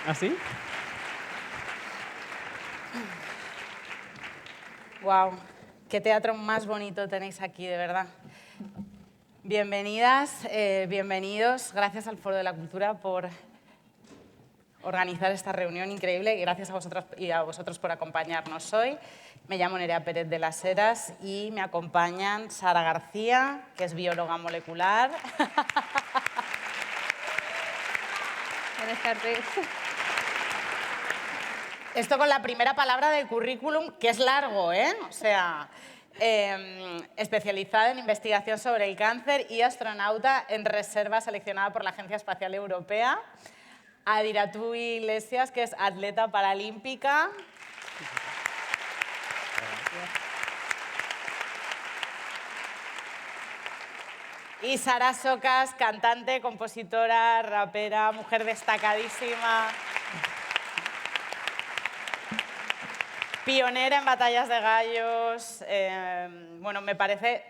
¿Así? Wow, qué teatro más bonito tenéis aquí, de verdad. Bienvenidas, bienvenidos. Gracias al Foro de la Cultura por organizar esta reunión increíble y gracias a vosotras y a vosotros por acompañarnos hoy. Me llamo Nerea Pérez de las Heras y me acompañan Sara García, que es bióloga molecular. Buenas tardes. Esto con la primera palabra del currículum, que es largo, ¿eh? O sea, especializada en investigación sobre el cáncer y astronauta en reserva seleccionada por la Agencia Espacial Europea. Adiratu Iglesias, que es atleta paralímpica. Y Sara Socas, cantante, compositora, rapera, mujer destacadísima. Pionera en batallas de gallos. Bueno, me parece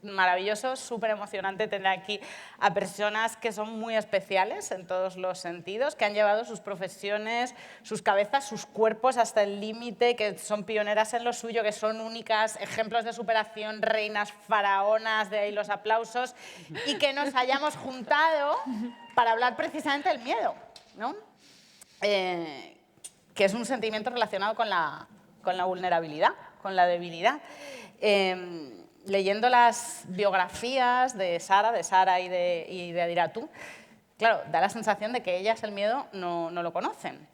maravilloso, súper emocionante tener aquí a personas que son muy especiales en todos los sentidos, que han llevado sus profesiones, sus cabezas, sus cuerpos hasta el límite, que son pioneras en lo suyo, que son únicas, ejemplos de superación, reinas faraonas, de ahí los aplausos, y que nos hayamos juntado para hablar precisamente del miedo, ¿no? Que es un sentimiento relacionado con la vulnerabilidad, con la debilidad. Leyendo las biografías de Sara y de Adiratu, claro, da la sensación de que ellas el miedo no lo conocen.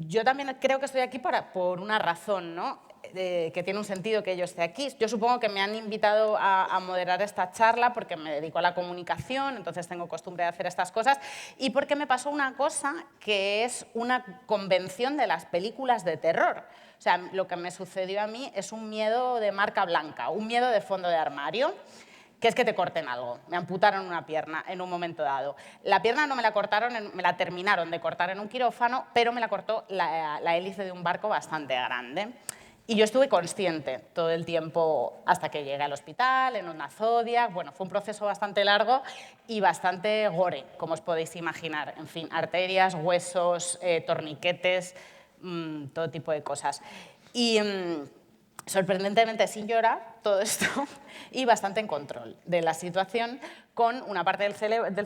Yo también creo que estoy aquí por una razón, ¿no? Que tiene un sentido que yo esté aquí. Yo supongo que me han invitado a moderar esta charla porque me dedico a la comunicación, entonces tengo costumbre de hacer estas cosas, y porque me pasó una cosa que es una convención de las películas de terror. O sea, lo que me sucedió a mí es un miedo de marca blanca, un miedo de fondo de armario, que es que te corten algo. Me amputaron una pierna en un momento dado. La pierna no me la cortaron, me la terminaron de cortar en un quirófano, pero me la cortó la hélice de un barco bastante grande. Y yo estuve consciente todo el tiempo hasta que llegué al hospital, en una Zodiac. Bueno, fue un proceso bastante largo y bastante gore, como os podéis imaginar. En fin, arterias, huesos, torniquetes, todo tipo de cosas. Y sorprendentemente sin llorar, todo esto, y bastante en control de la situación, con una parte del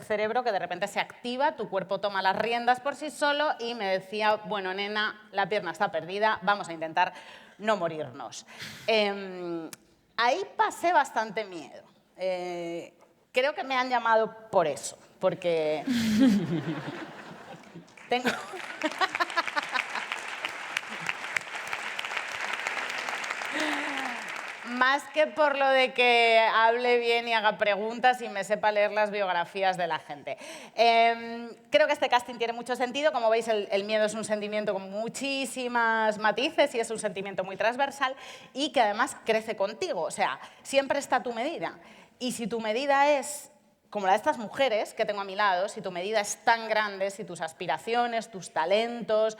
cerebro que de repente se activa, tu cuerpo toma las riendas por sí solo y me decía, bueno, nena, la pierna está perdida, vamos a intentar no morirnos. Ahí pasé bastante miedo. Creo que me han llamado por eso, porque tengo... Más que por lo de que hable bien y haga preguntas y me sepa leer las biografías de la gente. Creo que este casting tiene mucho sentido. Como veis, el miedo es un sentimiento con muchísimas matices y es un sentimiento muy transversal y que además crece contigo. O sea, siempre está a tu medida. Y si tu medida es como la de estas mujeres que tengo a mi lado, si tu medida es tan grande, si tus aspiraciones, tus talentos,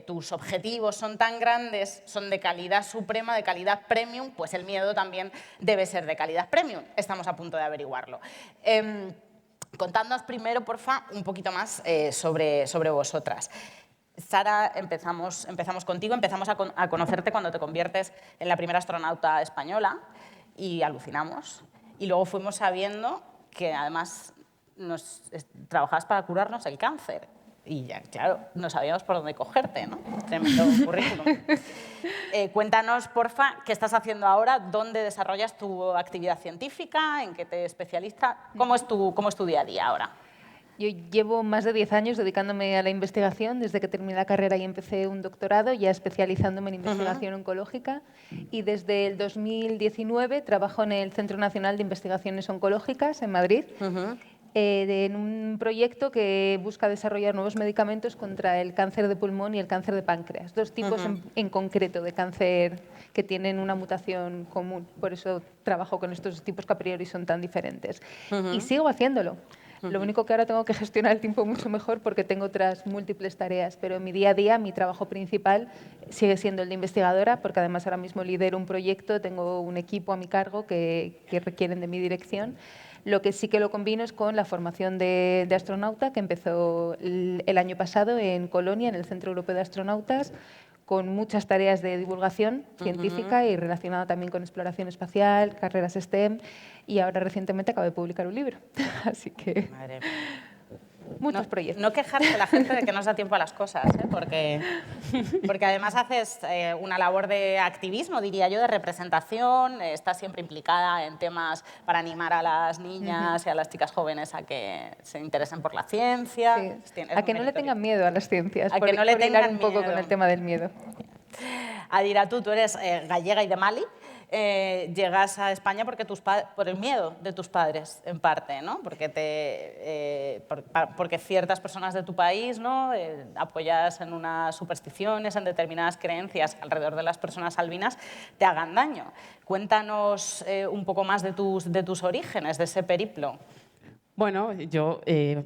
tus objetivos son tan grandes, son de calidad suprema, de calidad premium, pues el miedo también debe ser de calidad premium. Estamos a punto de averiguarlo. Contadnos primero, porfa, un poquito más sobre vosotras. Sara, empezamos contigo, empezamos a conocerte cuando te conviertes en la primera astronauta española y alucinamos. Y luego fuimos sabiendo que además trabajabas para curarnos el cáncer. Y ya, claro, no sabíamos por dónde cogerte, ¿no? Tremendo currículum. Cuéntanos, porfa, qué estás haciendo ahora, dónde desarrollas tu actividad científica, en qué te especializas, cómo es tu día a día ahora. Yo llevo más de 10 años dedicándome a la investigación, desde que terminé la carrera y empecé un doctorado, ya especializándome en investigación oncológica, y desde el 2019 trabajo en el Centro Nacional de Investigaciones Oncológicas en Madrid, en un proyecto que busca desarrollar nuevos medicamentos contra el cáncer de pulmón y el cáncer de páncreas, dos tipos en concreto de cáncer que tienen una mutación común. Por eso trabajo con estos tipos que a priori son tan diferentes. Y sigo haciéndolo. Lo único que ahora tengo que gestionar el tiempo mucho mejor porque tengo otras múltiples tareas, pero en mi día a día mi trabajo principal sigue siendo el de investigadora, porque además ahora mismo lidero un proyecto, tengo un equipo a mi cargo que requieren de mi dirección, Lo que sí que lo combino es con la formación de astronauta que empezó el año pasado en Colonia, en el Centro Europeo de Astronautas, con muchas tareas de divulgación científica y relacionada también con exploración espacial, carreras STEM, y ahora recientemente acabo de publicar un libro. Así que Madre mía. muchos proyectos. No quejarse la gente de que no os da tiempo a las cosas, ¿eh? Porque además haces una labor de activismo, diría yo, de representación, estás siempre implicada en temas para animar a las niñas y a las chicas jóvenes a que se interesen por la ciencia. Sí. A que no le tengan miedo a las ciencias, a que no le por hilar tengan un poco miedo. con el tema del miedo. Adira, tú eres gallega y de Mali. Llegas a España porque por el miedo de tus padres, en parte, ¿no? Porque ciertas personas de tu país, ¿no? Apoyadas en unas supersticiones, en determinadas creencias alrededor de las personas albinas, te hagan daño. Cuéntanos un poco más de tus orígenes, de ese periplo. Bueno, yo,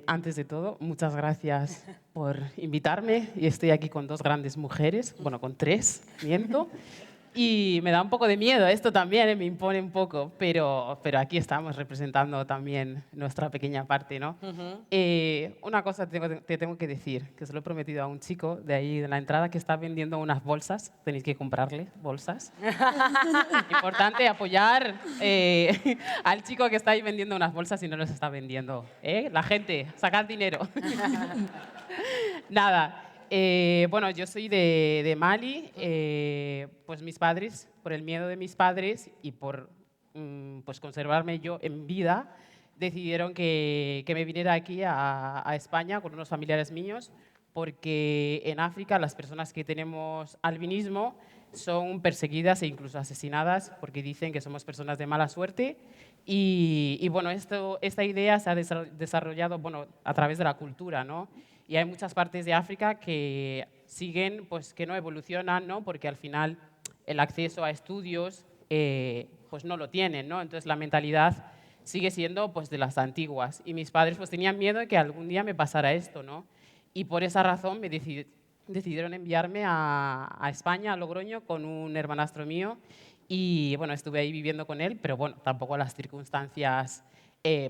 antes de todo, muchas gracias por invitarme. Y estoy aquí con dos grandes mujeres, bueno, con tres, miento. Y me da un poco de miedo esto también, me impone un poco, pero aquí estamos representando también nuestra pequeña parte, ¿no? Una cosa te tengo que decir, que se lo he prometido a un chico de ahí de la entrada que está vendiendo unas bolsas, tenéis que comprarle bolsas. Importante apoyar al chico que está ahí vendiendo unas bolsas y no los está vendiendo. La gente, sacad dinero. Nada. Bueno, yo soy de Mali, pues mis padres, por el miedo de mis padres y por pues conservarme yo en vida, decidieron que me viniera aquí a España con unos familiares míos, porque en África las personas que tenemos albinismo son perseguidas e incluso asesinadas porque dicen que somos personas de mala suerte. Y bueno, esta idea se ha desarrollado bueno, a través de la cultura, ¿no? Y hay muchas partes de África que siguen, pues que no evolucionan, ¿no? Porque al final el acceso a estudios pues no lo tienen, ¿no? Entonces la mentalidad sigue siendo pues de las antiguas. Y mis padres pues tenían miedo de que algún día me pasara esto, ¿no? Y por esa razón me decidieron enviarme a España, a Logroño, con un hermanastro mío. Y bueno, estuve ahí viviendo con él, pero bueno, tampoco las circunstancias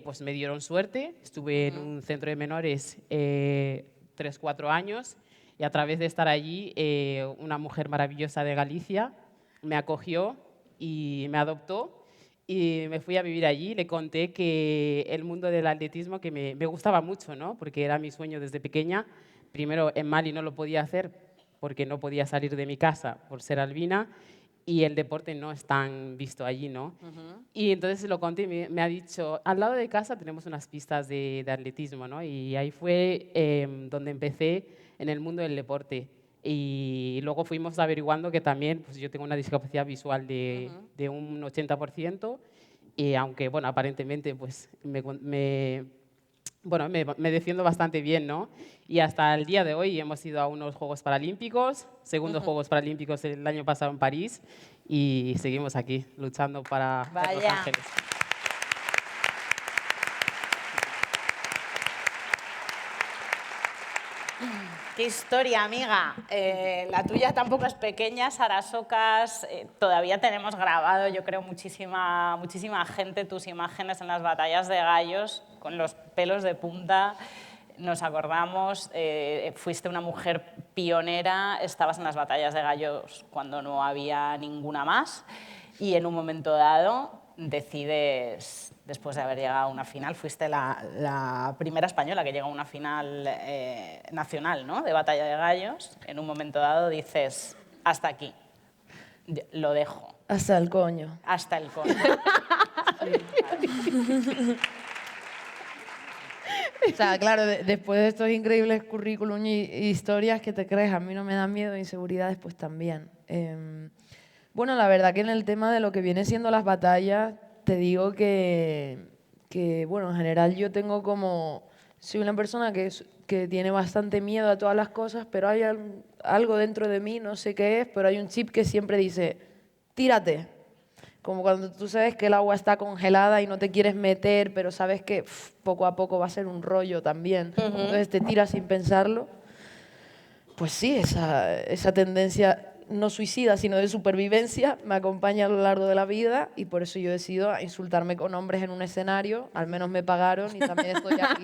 pues me dieron suerte. Estuve en un centro de menores 3-4 años y a través de estar allí, una mujer maravillosa de Galicia me acogió y me adoptó y me fui a vivir allí. Le conté que el mundo del atletismo que me gustaba mucho, ¿no? Porque era mi sueño desde pequeña. Primero, en Mali no lo podía hacer porque no podía salir de mi casa por ser albina. Y el deporte no es tan visto allí, ¿no? Y entonces se lo conté y me ha dicho, al lado de casa tenemos unas pistas de atletismo, ¿no? Y ahí fue donde empecé en el mundo del deporte. Y luego fuimos averiguando que también pues yo tengo una discapacidad visual de un 80%, y aunque, bueno, aparentemente pues bueno, me defiendo bastante bien, ¿no? Y hasta el día de hoy hemos ido a unos Juegos Paralímpicos, segundos Juegos Paralímpicos el año pasado en París, y seguimos aquí luchando para Los Ángeles. Qué historia, amiga. La tuya tampoco es pequeña, Sarasocas. Todavía tenemos grabado, yo creo, muchísima gente tus imágenes en las batallas de gallos, con los pelos de punta. Nos acordamos, fuiste una mujer pionera, estabas en las batallas de gallos cuando no había ninguna más, y en un momento dado decides, después de haber llegado a una final, fuiste la primera española que llegó a una final nacional, ¿no? De batalla de gallos. En un momento dado dices, hasta aquí, lo dejo. Hasta el coño. Hasta el coño. O sea, claro, después de estos increíbles currículum y historias que te crees, a mí no me da miedo, inseguridades pues también. Bueno, la verdad que en el tema de lo que viene siendo las batallas, te digo que bueno, en general yo tengo soy una persona que tiene bastante miedo a todas las cosas, pero hay algo dentro de mí, no sé qué es, pero hay un chip que siempre dice, tírate. Como cuando tú sabes que el agua está congelada y no te quieres meter, pero sabes que poco a poco va a ser un rollo también. Entonces te tiras sin pensarlo. Pues sí, esa tendencia no suicida, sino de supervivencia, me acompaña a lo largo de la vida y por eso yo decido insultarme con hombres en un escenario, al menos me pagaron y también estoy aquí,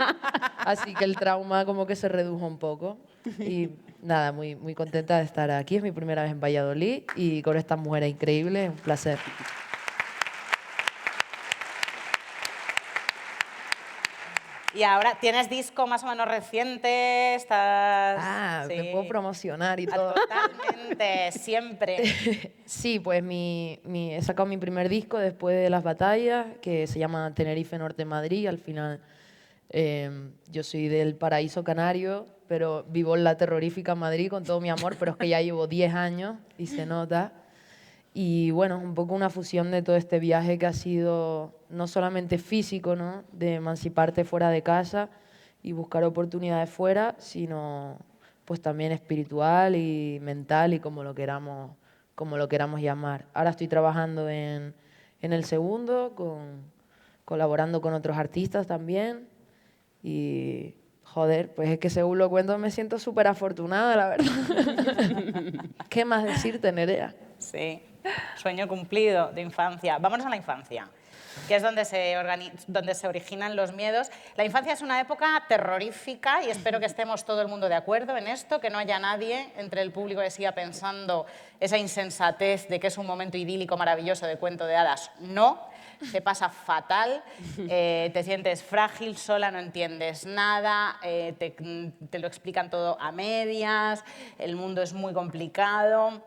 así que el trauma como que se redujo un poco y nada, muy, muy contenta de estar aquí, es mi primera vez en Valladolid y con estas mujeres increíbles, un placer. Y ahora, ¿tienes disco más o menos reciente? ¿Estás...? Me puedo promocionar y Ah, todo. totalmente, siempre. Sí, pues he sacado mi primer disco después de las batallas, que se llama Tenerife Norte Madrid. Al final, yo soy del paraíso canario, pero vivo en la terrorífica Madrid con todo mi amor, pero es que ya llevo 10 años y se nota. Y bueno, un poco una fusión de todo este viaje que ha sido no solamente físico, ¿no? De emanciparte fuera de casa y buscar oportunidades fuera, sino pues también espiritual y mental y como lo queramos llamar. Ahora estoy trabajando en el segundo, colaborando con otros artistas también y joder, pues es que según lo cuento me siento súper afortunada, la verdad. ¿Qué más decirte, Nerea? Sí, sueño cumplido de infancia. Vámonos a la infancia, que es donde se originan los miedos. La infancia es una época terrorífica y espero que estemos todo el mundo de acuerdo en esto, que no haya nadie entre el público que siga pensando esa insensatez de que es un momento idílico, maravilloso de cuento de hadas. No, te pasa fatal, te sientes frágil, sola, no entiendes nada, te lo explican todo a medias, el mundo es muy complicado.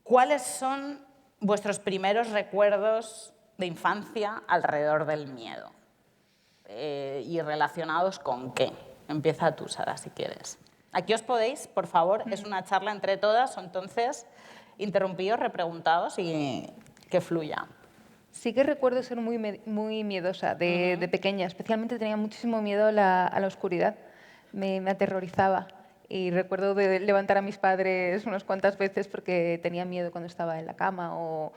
¿Cuáles son vuestros primeros recuerdos de infancia alrededor del miedo? ¿Y relacionados con qué? Empieza tú, Sara, si quieres. Aquí os podéis, por favor, es una charla entre todas, entonces interrumpidos, repreguntados y que fluya. Sí que recuerdo ser muy miedosa de pequeña, especialmente tenía muchísimo miedo a la oscuridad, me aterrorizaba. Y recuerdo de levantar a mis padres unas cuantas veces porque tenía miedo cuando estaba en la cama o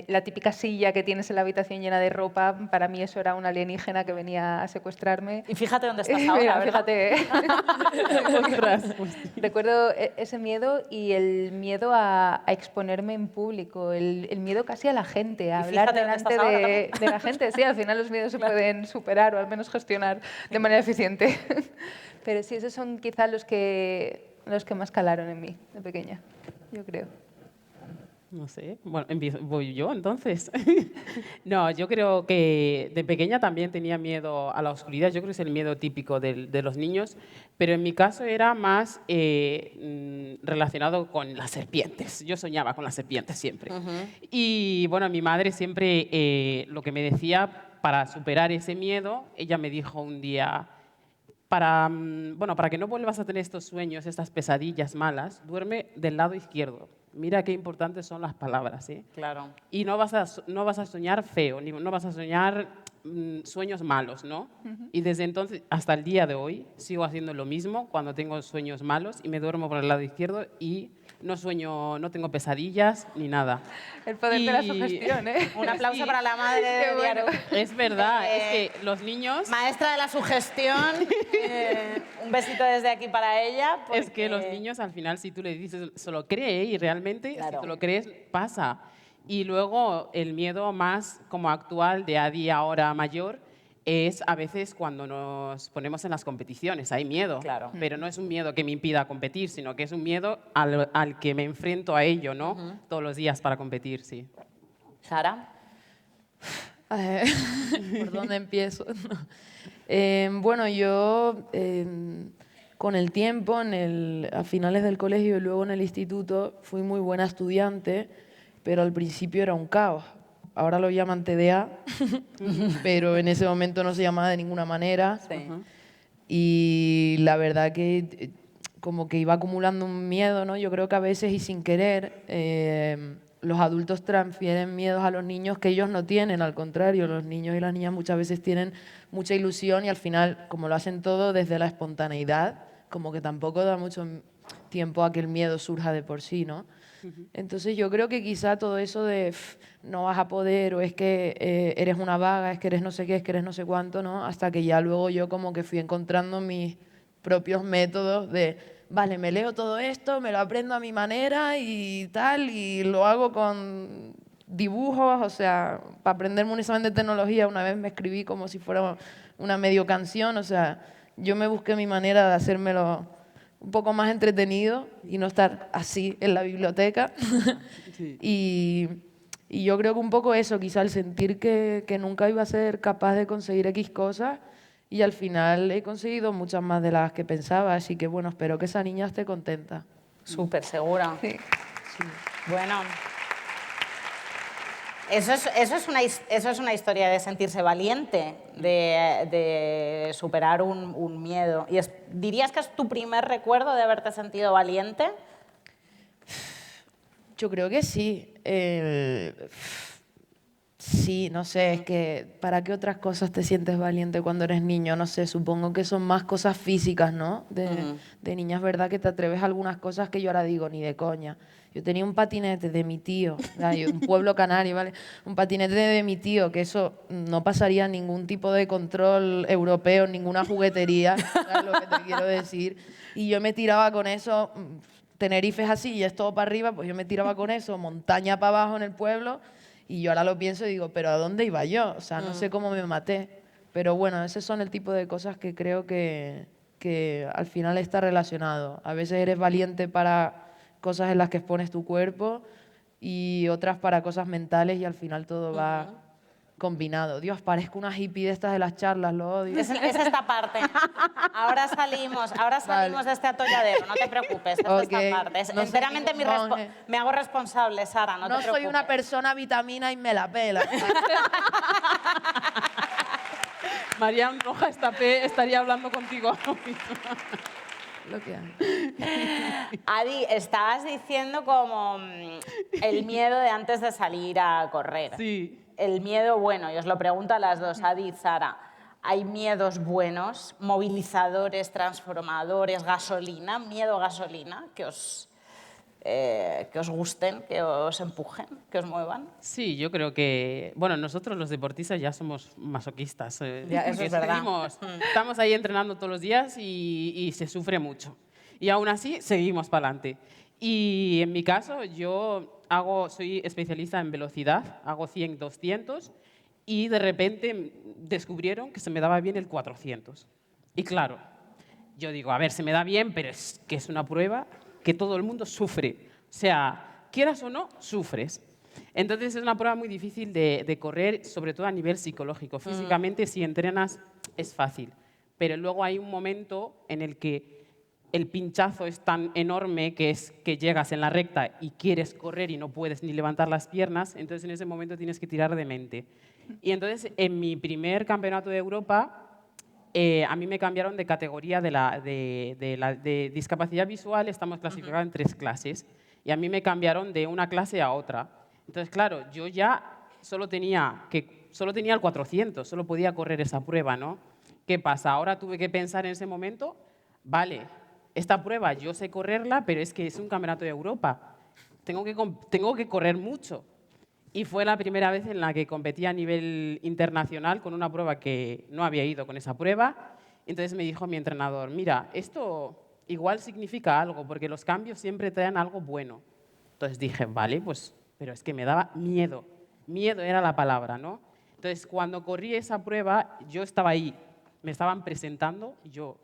la típica silla que tienes en la habitación llena de ropa, para mí eso era un alienígena que venía a secuestrarme. Y fíjate dónde estás ahora, fíjate. Recuerdo ese miedo y el miedo a exponerme en público, el miedo casi a la gente, a hablar delante de la gente. Sí, al final los miedos se pueden superar o al menos gestionar de manera eficiente. Pero sí, esos son quizás los que más calaron en mí de pequeña, yo creo. No sé, bueno, voy yo entonces. No, yo creo que de pequeña también tenía miedo a la oscuridad, yo creo que es el miedo típico de los niños, pero en mi caso era más relacionado con las serpientes. Yo soñaba con las serpientes siempre. Y bueno, mi madre siempre lo que me decía para superar ese miedo, ella me dijo un día, para que no vuelvas a tener estos sueños, estas pesadillas malas, duerme del lado izquierdo. Mira qué importantes son las palabras, ¿eh? Claro. Y no vas a soñar feo, ni no vas a soñar sueños malos, ¿no? Y desde entonces hasta el día de hoy sigo haciendo lo mismo cuando tengo sueños malos y me duermo por el lado izquierdo y no tengo pesadillas ni nada. El poder de la sugestión, ¿eh? Un aplauso para la madre de Diaru. Es verdad, es que los niños... Maestra de la sugestión, un besito desde aquí para ella. Es que los niños al final, si tú le dices, se lo cree y realmente, Claro. si tú lo crees, pasa. Y luego el miedo más como actual de Adi ahora mayor es a veces cuando nos ponemos en las competiciones, hay miedo, Claro. pero no es un miedo que me impida competir, sino que es un miedo al que me enfrento a ello, ¿no? Todos los días para competir, sí. Sara. ¿Por dónde empiezo? Bueno, yo con el tiempo, a finales del colegio y luego en el instituto, fui muy buena estudiante, pero al principio era un caos. Ahora lo llaman TDA, pero en ese momento no se llamaba de ninguna manera. Sí. Y la verdad que como que iba acumulando un miedo, ¿no? Yo creo que a veces y sin querer los adultos transfieren miedos a los niños que ellos no tienen, al contrario, los niños y las niñas muchas veces tienen mucha ilusión y al final, como lo hacen todo desde la espontaneidad, como que tampoco da mucho tiempo a que el miedo surja de por sí, ¿no? Entonces yo creo que quizá todo eso de no vas a poder o es que eres una vaga, es que eres no sé qué, es que eres no sé cuánto, ¿no? Hasta que ya luego yo como que fui encontrando mis propios métodos de vale, me leo todo esto, me lo aprendo a mi manera y tal, y lo hago con dibujos, o sea, para aprenderme un examen de tecnología, una vez me escribí como si fuera una medio canción, o sea, yo me busqué mi manera de hacérmelo un poco más entretenido y no estar así en la biblioteca. Sí. Y yo creo que un poco eso, quizá el sentir que nunca iba a ser capaz de conseguir X cosas y al final he conseguido muchas más de las que pensaba, así que bueno, espero que esa niña esté contenta. Súper segura. Sí. Bueno, eso es una historia de sentirse valiente, de superar un miedo. ¿Y dirías que es tu primer recuerdo de haberte sentido valiente? Yo creo que sí. Sí, no sé, es que ¿para qué otras cosas te sientes valiente cuando eres niño? No sé, supongo que son más cosas físicas, ¿no? De niña es verdad que te atreves a algunas cosas que yo ahora digo, ni de coña. Yo tenía un patinete de mi tío, un pueblo canario, ¿vale? Un patinete de mi tío, que eso no pasaría ningún tipo de control europeo, ninguna juguetería, ¿sabes lo que te quiero decir? Y yo me tiraba con eso, Tenerife es así y es todo para arriba, pues yo me tiraba con eso, montaña para abajo en el pueblo, y yo ahora lo pienso y digo, ¿pero a dónde iba yo? O sea, no sé cómo me maté. Pero bueno, esos son el tipo de cosas que creo que al final está relacionado. A veces eres valiente para cosas en las que expones tu cuerpo y otras para cosas mentales y al final todo va combinado. Dios, parezco una hippie de estas de las charlas, lo odio. Es esta parte. Ahora salimos Vale. de este atolladero, no te preocupes, es Ok, esta parte. Es no soy enteramente ningún monje. me hago responsable, Sara, no te No preocupes. soy una persona vitamina y me la pela. Marian Roja estaría hablando contigo ahora mismo. Lo que hay. Adi, estabas diciendo como el miedo de antes de salir a correr. Sí. El miedo bueno, y os lo pregunto a las dos, Adi y Sara. ¿Hay miedos buenos, movilizadores, transformadores, gasolina, miedo gasolina, que os gusten, que os empujen, que os muevan? Sí, yo creo que, bueno, nosotros los deportistas ya somos masoquistas. Ya, eso porque es verdad. Estamos ahí entrenando todos los días y se sufre mucho. Y aún así seguimos para adelante. Y en mi caso, yo soy especialista en velocidad, hago 100, 200 y de repente descubrieron que se me daba bien el 400. Y claro, yo digo, a ver, se me da bien, pero es que es una prueba que todo el mundo sufre. O sea, quieras o no, sufres. Entonces es una prueba muy difícil de correr, sobre todo a nivel psicológico. Físicamente, si entrenas, es fácil. Pero luego hay un momento en el que el pinchazo es tan enorme que es que llegas en la recta y quieres correr y no puedes ni levantar las piernas, entonces en ese momento tienes que tirar de mente. Y entonces en mi primer campeonato de Europa a mí me cambiaron de categoría de discapacidad visual, estamos clasificados en 3 clases, y a mí me cambiaron de una clase a otra. Entonces, claro, yo ya solo tenía el 400, solo podía correr esa prueba, ¿no? ¿Qué pasa? Ahora tuve que pensar en ese momento, vale, esta prueba yo sé correrla, pero es que es un campeonato de Europa. Tengo que correr mucho. Y fue la primera vez en la que competí a nivel internacional con una prueba que no había ido con esa prueba. Entonces me dijo mi entrenador, mira, esto igual significa algo, porque los cambios siempre traen algo bueno. Entonces dije, vale, pues, pero es que me daba miedo. Miedo era la palabra, ¿no? Entonces cuando corrí esa prueba, yo estaba ahí, me estaban presentando,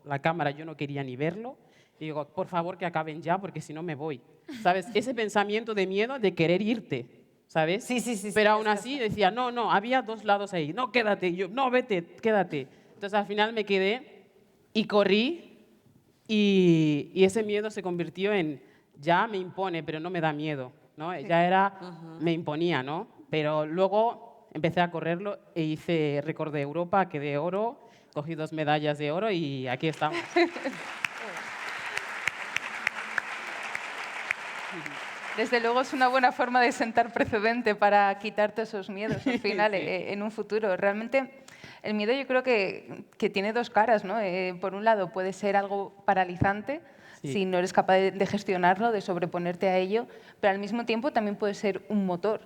la cámara yo no quería ni verlo. Y digo, por favor que acaben ya, porque si no me voy. ¿Sabes? Ese pensamiento de miedo de querer irte. ¿Sabes? Sí, sí, sí. Pero aún así decía, no, había 2 lados ahí, no, quédate, yo, no, vete, quédate. Entonces al final me quedé y corrí y ese miedo se convirtió en, ya me impone, pero no me da miedo, ¿no? Ya era, me imponía, ¿no? Pero luego empecé a correrlo e hice récord de Europa, quedé oro, cogí 2 medallas de oro y aquí estamos. Desde luego es una buena forma de sentar precedente para quitarte esos miedos al final, Sí. en un futuro. Realmente el miedo yo creo que tiene 2 caras, ¿no? Por un lado puede ser algo paralizante Sí. si no eres capaz de gestionarlo, de sobreponerte a ello, pero al mismo tiempo también puede ser un motor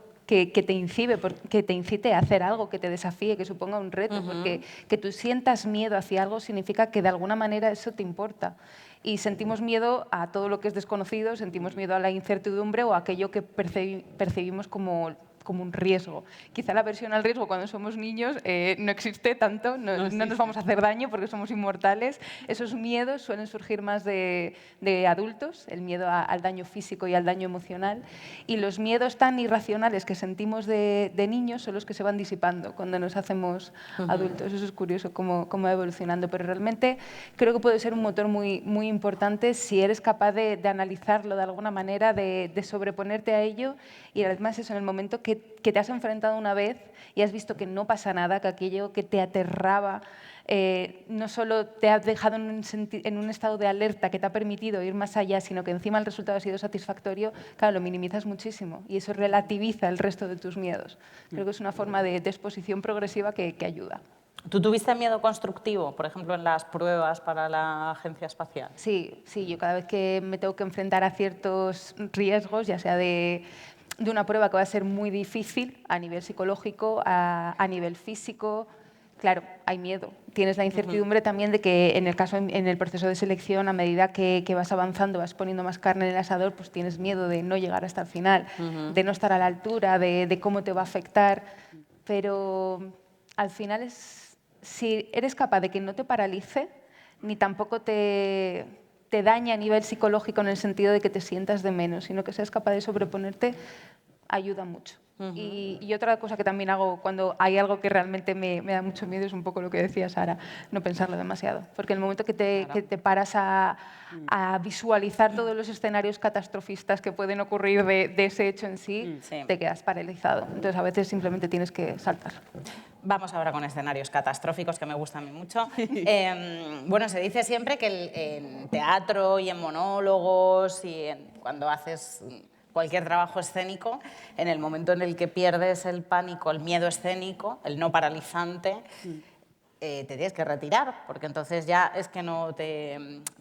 que te incite a hacer algo, que te desafíe, que suponga un reto, porque que tú sientas miedo hacia algo significa que de alguna manera eso te importa. Y sentimos miedo a todo lo que es desconocido, sentimos miedo a la incertidumbre o a aquello que percibimos como un riesgo. Quizá la aversión al riesgo cuando somos niños no existe tanto, no nos vamos a hacer daño porque somos inmortales. Esos miedos suelen surgir más de adultos, el miedo al daño físico y al daño emocional. Y los miedos tan irracionales que sentimos de niños son los que se van disipando cuando nos hacemos adultos. Eso es curioso cómo va evolucionando, pero realmente creo que puede ser un motor muy, muy importante si eres capaz de analizarlo de alguna manera, de sobreponerte a ello y además eso en el momento que te has enfrentado una vez y has visto que no pasa nada, que aquello que te aterraba no solo te ha dejado en un estado de alerta que te ha permitido ir más allá, sino que encima el resultado ha sido satisfactorio, claro, lo minimizas muchísimo y eso relativiza el resto de tus miedos. Creo que es una forma de exposición progresiva que ayuda. ¿Tú tuviste miedo constructivo, por ejemplo, en las pruebas para la Agencia Espacial? Sí, yo cada vez que me tengo que enfrentar a ciertos riesgos, ya sea de una prueba que va a ser muy difícil a nivel psicológico, a nivel físico, claro, hay miedo. Tienes la incertidumbre también de que en el proceso de selección, a medida que vas avanzando, vas poniendo más carne en el asador, pues tienes miedo de no llegar hasta el final, de no estar a la altura, de cómo te va a afectar. Pero al final si eres capaz de que no te paralice, ni tampoco te daña a nivel psicológico en el sentido de que te sientas de menos, sino que seas capaz de sobreponerte, ayuda mucho. Y otra cosa que también hago cuando hay algo que realmente me da mucho miedo es un poco lo que decía Sara, no pensarlo demasiado. Porque en el momento que te paras a visualizar todos los escenarios catastrofistas que pueden ocurrir de ese hecho en sí, te quedas paralizado. Entonces a veces simplemente tienes que saltar. Vamos ahora con escenarios catastróficos, que me gustan a mí mucho. Bueno, se dice siempre que en teatro y en monólogos y cuando haces cualquier trabajo escénico, en el momento en el que pierdes el pánico, el miedo escénico, el no paralizante, te tienes que retirar, porque entonces ya es que no te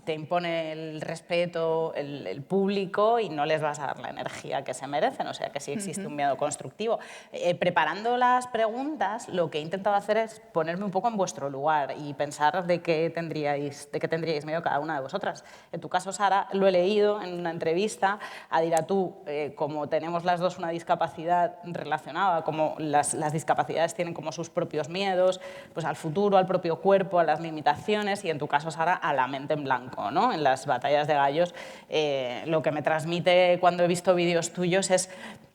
impone el respeto el público y no les vas a dar la energía que se merecen, o sea que sí existe un miedo constructivo. Preparando las preguntas, lo que he intentado hacer es ponerme un poco en vuestro lugar y pensar de qué tendríais miedo cada una de vosotras. En tu caso, Sara, lo he leído en una entrevista, Adira, tú, como tenemos las dos una discapacidad relacionada, como las discapacidades tienen como sus propios miedos, pues al futuro, al propio cuerpo, a las limitaciones y en tu caso, Sara, a la mente en blanco, ¿no? En las batallas de gallos, lo que me transmite cuando he visto vídeos tuyos es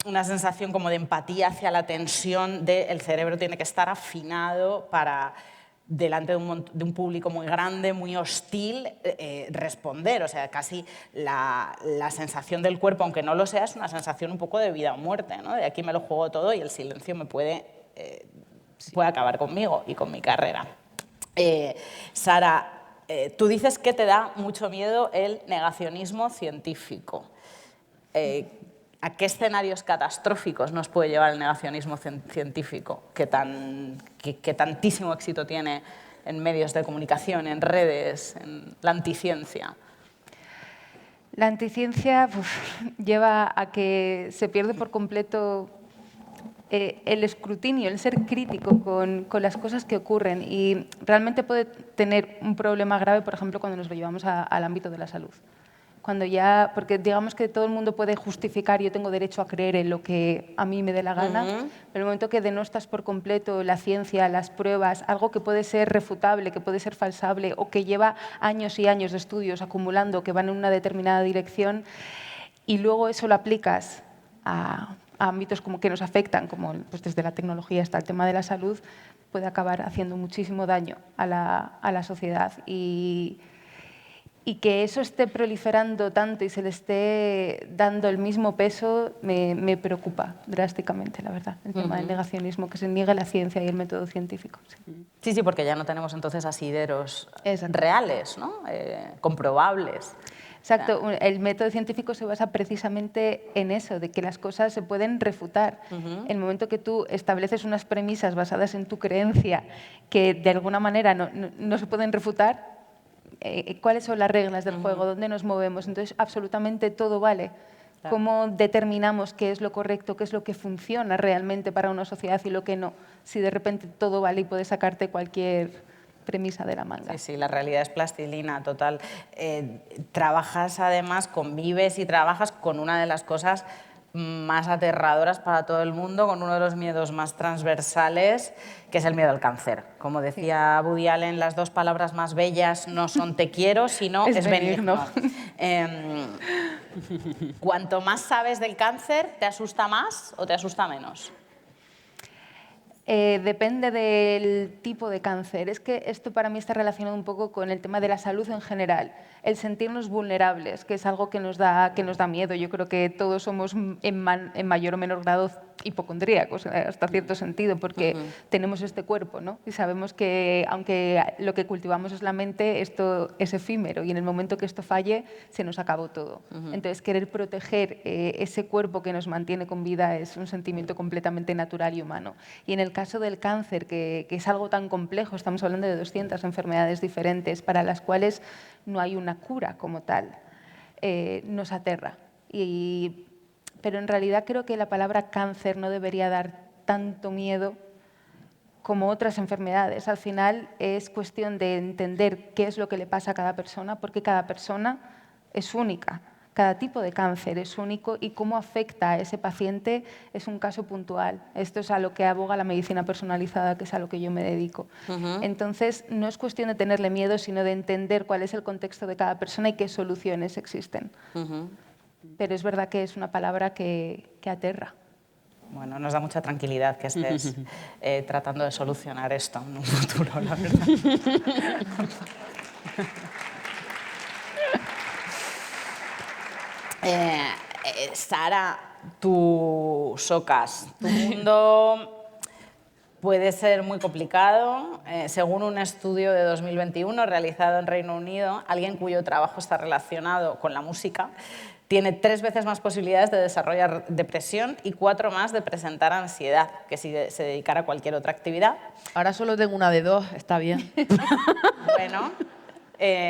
una sensación como de empatía hacia la tensión el cerebro tiene que estar afinado para delante de un público muy grande, muy hostil, responder. O sea, casi la sensación del cuerpo, aunque no lo sea, es una sensación un poco de vida o muerte, ¿no? De aquí me lo juego todo y el silencio me puede acabar conmigo y con mi carrera. Sara, tú dices que te da mucho miedo el negacionismo científico. ¿A qué escenarios catastróficos nos puede llevar el negacionismo científico que tantísimo éxito tiene en medios de comunicación, en redes, en la anticiencia? La anticiencia lleva a que se pierde por completo el escrutinio, el ser crítico con las cosas que ocurren y realmente puede tener un problema grave, por ejemplo, cuando nos lo llevamos al ámbito de la salud. Porque digamos que todo el mundo puede justificar, yo tengo derecho a creer en lo que a mí me dé la gana, pero en el momento que denostas por completo la ciencia, las pruebas, algo que puede ser refutable, que puede ser falsable o que lleva años y años de estudios acumulando que van en una determinada dirección y luego eso lo aplicas a ámbitos como que nos afectan, como pues desde la tecnología hasta el tema de la salud, puede acabar haciendo muchísimo daño a la sociedad. Y que eso esté proliferando tanto y se le esté dando el mismo peso me preocupa drásticamente, la verdad, el tema del negacionismo, que se niegue la ciencia y el método científico. Sí, porque ya no tenemos entonces asideros reales, ¿no? Comprobables. Exacto, el método científico se basa precisamente en eso, de que las cosas se pueden refutar. En el momento que tú estableces unas premisas basadas en tu creencia que de alguna manera no se pueden refutar, ¿cuáles son las reglas del juego? ¿Dónde nos movemos? Entonces, absolutamente todo vale. Claro. ¿Cómo determinamos qué es lo correcto, qué es lo que funciona realmente para una sociedad y lo que no? Si de repente todo vale y puedes sacarte cualquier premisa de la manga. Sí, sí, la realidad es plastilina, total. Trabajas además, convives y trabajas con una de las cosas más aterradoras para todo el mundo, con uno de los miedos más transversales, que es el miedo al cáncer. Como decía Woody Allen, las dos palabras más bellas no son te quiero, sino es benigno. Cuanto más sabes del cáncer, ¿te asusta más o te asusta menos? Depende del tipo de cáncer. Es que esto para mí está relacionado un poco con el tema de la salud en general. El sentirnos vulnerables, que es algo que nos da miedo. Yo creo que todos somos en mayor o menor grado hipocondríacos, hasta cierto sentido, porque tenemos este cuerpo, ¿no? Y sabemos que aunque lo que cultivamos es la mente, esto es efímero y en el momento que esto falle, se nos acabó todo. Entonces, querer proteger ese cuerpo que nos mantiene con vida es un sentimiento completamente natural y humano. Y en el caso del cáncer, que es algo tan complejo, estamos hablando de 200 enfermedades diferentes para las cuales no hay una cura como tal, nos aterra. Pero en realidad creo que la palabra cáncer no debería dar tanto miedo como otras enfermedades. Al final es cuestión de entender qué es lo que le pasa a cada persona, porque cada persona es única. Cada tipo de cáncer es único y cómo afecta a ese paciente es un caso puntual. Esto es a lo que aboga la medicina personalizada, que es a lo que yo me dedico. Entonces, no es cuestión de tenerle miedo, sino de entender cuál es el contexto de cada persona y qué soluciones existen. Pero es verdad que es una palabra que aterra. Bueno, nos da mucha tranquilidad que estés tratando de solucionar esto en un futuro, la verdad. Sara, tú socas. Tu mundo puede ser muy complicado. Según un estudio de 2021 realizado en Reino Unido, alguien cuyo trabajo está relacionado con la música tiene 3 veces más posibilidades de desarrollar depresión y 4 más de presentar ansiedad que si se dedicara a cualquier otra actividad. Ahora solo tengo una de 2, está bien. Bueno,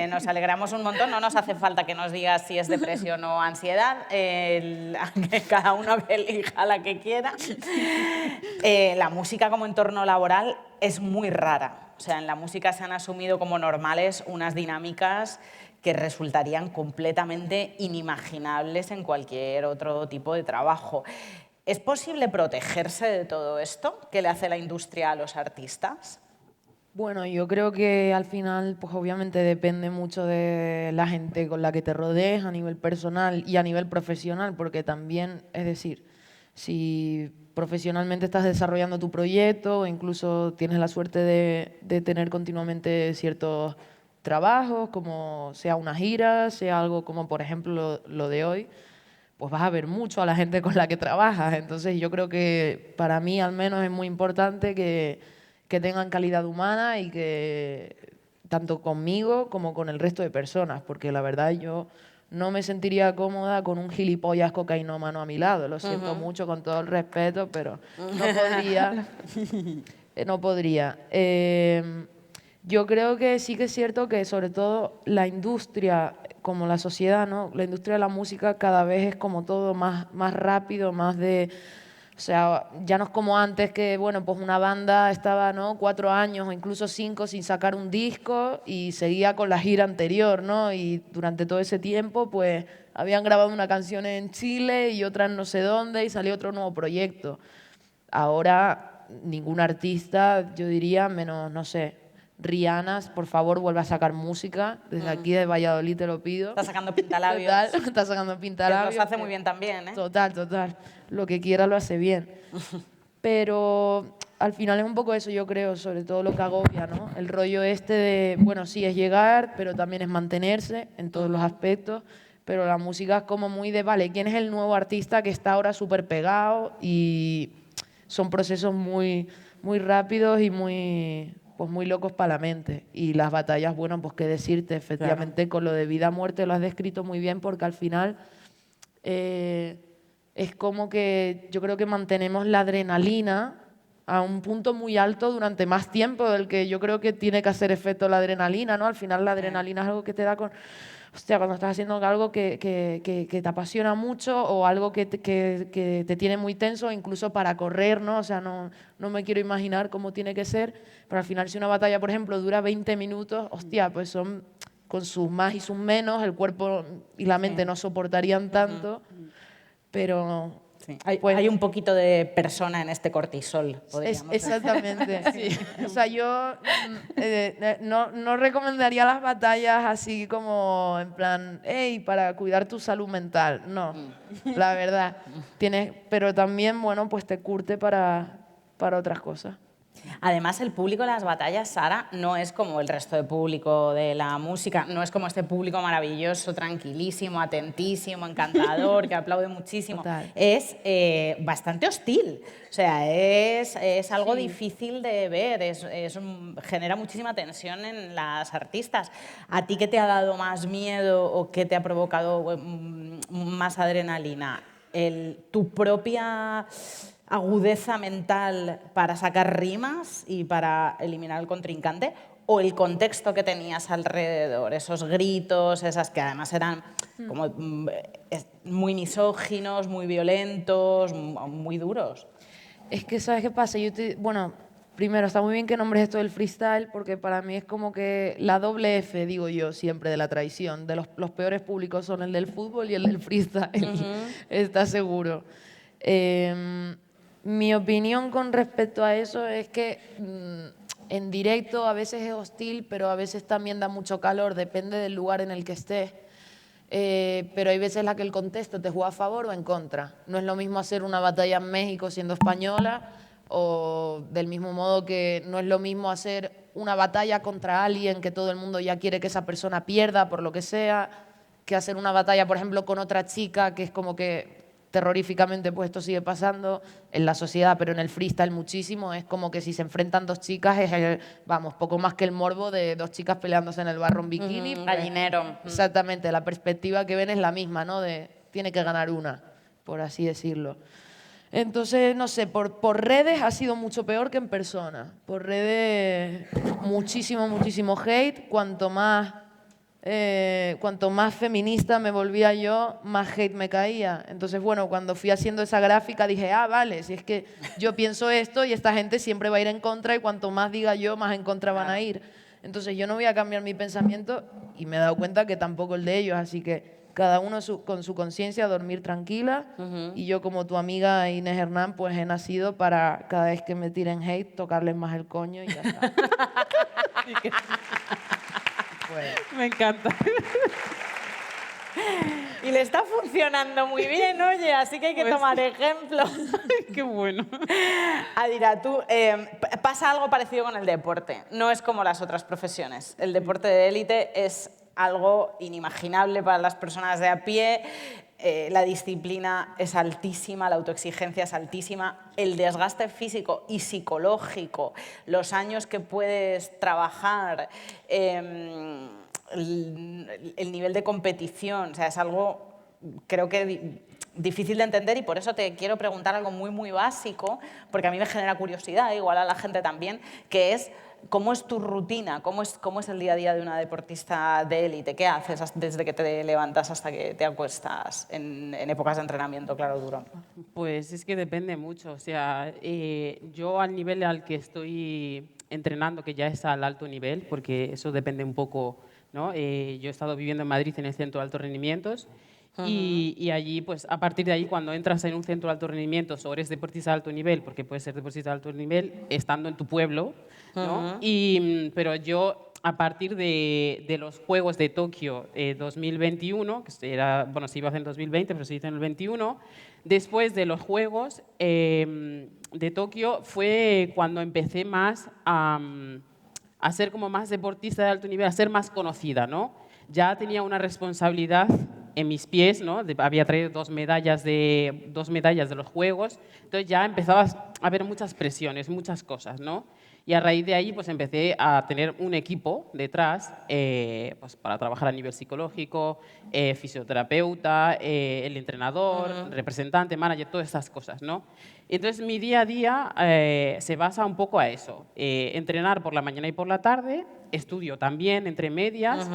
nos alegramos un montón. No nos hace falta que nos digas si es depresión o ansiedad. Que cada uno elija la que quiera. La música como entorno laboral es muy rara. O sea, en la música se han asumido como normales unas dinámicas que resultarían completamente inimaginables en cualquier otro tipo de trabajo. ¿Es posible protegerse de todo esto que le hace la industria a los artistas? Bueno, yo creo que al final, pues obviamente depende mucho de la gente con la que te rodees a nivel personal y a nivel profesional, porque también, es decir, si profesionalmente estás desarrollando tu proyecto o incluso tienes la suerte de tener continuamente ciertos trabajos, como sea una gira, sea algo como por ejemplo lo de hoy, pues vas a ver mucho a la gente con la que trabajas. Entonces yo creo que para mí al menos es muy importante que tengan calidad humana y que tanto conmigo como con el resto de personas, porque la verdad yo no me sentiría cómoda con un gilipollas cocainómano a mi lado. Lo siento mucho, con todo el respeto, pero no podría. No podría. Yo creo que sí que es cierto que sobre todo la industria, como la sociedad, ¿no? La industria de la música cada vez es como todo más rápido, más de... O sea, ya no es como antes que, bueno, pues una banda estaba, ¿no?, 4 años o incluso 5 sin sacar un disco y seguía con la gira anterior, ¿no? Y durante todo ese tiempo, pues, habían grabado una canción en Chile y otra en no sé dónde y salió otro nuevo proyecto. Ahora, ningún artista, yo diría, menos, no sé, Rihanna, por favor, vuelve a sacar música. Desde aquí de Valladolid te lo pido. Está sacando pintalabios. Total, está sacando pintalabios. Que los hace muy bien también, ¿eh? Total, total. Lo que quiera lo hace bien. Pero al final es un poco eso, yo creo, sobre todo lo que agobia, ¿no? El rollo este de, bueno, sí, es llegar, pero también es mantenerse en todos los aspectos. Pero la música es como muy de, vale, ¿quién es el nuevo artista que está ahora súper pegado? Y son procesos muy rápidos y muy locos para la mente. Y las batallas, bueno, pues qué decirte, efectivamente, con lo de vida a muerte lo has descrito muy bien, porque al final es como que yo creo que mantenemos la adrenalina a un punto muy alto durante más tiempo del que yo creo que tiene que hacer efecto la adrenalina, ¿no? Al final la adrenalina es algo que te da con... Hostia, cuando estás haciendo algo que te apasiona mucho o algo que te tiene muy tenso, incluso para correr, ¿no? O sea, no me quiero imaginar cómo tiene que ser, pero al final si una batalla, por ejemplo, dura 20 minutos, hostia, pues son con sus más y sus menos, el cuerpo y la mente no soportarían tanto, pero... Sí. Pues- Hay un poquito de persona en este cortisol, podríamos decir. Exactamente. O sea, yo no recomendaría las batallas así como en plan, hey, para cuidar tu salud mental. No, la verdad. Pero también, bueno, pues te curte para otras cosas. Además, el público de las batallas, Sara, no es como el resto de público de la música, no es como este público maravilloso, tranquilísimo, atentísimo, encantador, que aplaude muchísimo. Total. Es bastante hostil, o sea, es algo difícil de ver, genera muchísima tensión en las artistas. ¿A ti qué te ha dado más miedo o qué te ha provocado más adrenalina? ¿Tu propia agudeza mental para sacar rimas y para eliminar al contrincante, o el contexto que tenías alrededor, esos gritos, esas que además eran como muy misóginos, muy violentos, muy duros? Es que, ¿sabes qué pasa? Bueno, primero, está muy bien que nombres esto del freestyle, porque para mí es como que la doble F, digo yo, siempre de la traición. De los peores públicos son el del fútbol y el del freestyle, está seguro. Mi opinión con respecto a eso es que en directo a veces es hostil, pero a veces también da mucho calor, depende del lugar en el que estés. Pero hay veces en la que el contexto te juega a favor o en contra. No es lo mismo hacer una batalla en México siendo española, o del mismo modo que no es lo mismo hacer una batalla contra alguien que todo el mundo ya quiere que esa persona pierda por lo que sea, que hacer una batalla, por ejemplo, con otra chica, que es como que terroríficamente, pues esto sigue pasando en la sociedad, pero en el freestyle muchísimo, es como que si se enfrentan dos chicas, vamos, poco más que el morbo de dos chicas peleándose en el barro en bikini. Pues, Gallinero. exactamente, la perspectiva que ven es la misma, ¿no? De tiene que ganar una, por así decirlo. Entonces, no sé, por redes ha sido mucho peor que en persona. Por redes, muchísimo hate. Cuanto más feminista me volvía yo, más hate me caía. Entonces, bueno, cuando fui haciendo esa gráfica dije, ah, vale, si es que yo pienso esto y esta gente siempre va a ir en contra y cuanto más diga yo, más en contra van a ir. Entonces yo no voy a cambiar mi pensamiento y me he dado cuenta que tampoco el de ellos, así que cada uno con su conciencia, dormir tranquila. Y yo, como tu amiga Inés Hernán, pues he nacido para cada vez que me tiren hate, tocarles más el coño y ya está. Me encanta. Y le está funcionando muy bien, oye, así que hay que Pues tomar ejemplo. Qué bueno. Adira, tú, pasa algo parecido con el deporte. No es como las otras profesiones. El deporte de élite es algo inimaginable para las personas de a pie. La disciplina es altísima, la autoexigencia es altísima, el desgaste físico y psicológico, los años que puedes trabajar, el nivel de competición, o sea, es algo, creo que difícil de entender, y por eso te quiero preguntar algo muy básico, porque a mí me genera curiosidad, igual a la gente también, que es ¿cómo es tu rutina? ¿Cómo es el día a día de una deportista de élite? ¿Qué haces desde que te levantas hasta que te acuestas en épocas de entrenamiento, claro, duro? Pues es que depende mucho. O sea, yo al nivel al que estoy entrenando, que ya es al alto nivel, porque eso depende un poco, ¿no? Yo he estado viviendo en Madrid en el centro de altos rendimientos. Y allí, pues a partir de ahí, cuando entras en un centro de alto rendimiento o eres deportista de alto nivel, porque puedes ser deportista de alto nivel estando en tu pueblo, ¿no? Pero yo, a partir de los Juegos de Tokio 2021, que era, bueno, se iba a hacer en 2020, pero se hizo en el 21, después de los Juegos de Tokio fue cuando empecé más a ser como más deportista de alto nivel, a ser más conocida, ¿no? Ya tenía una responsabilidad en mis pies, ¿no? Había traído dos medallas de los Juegos, entonces ya empezaba a haber muchas presiones, muchas cosas, ¿no? Y a raíz de ahí pues empecé a tener un equipo detrás pues, para trabajar a nivel psicológico, fisioterapeuta, el entrenador, representante, manager, todas estas cosas, ¿no? Entonces mi día a día se basa un poco a eso, entrenar por la mañana y por la tarde, estudio también entre medias.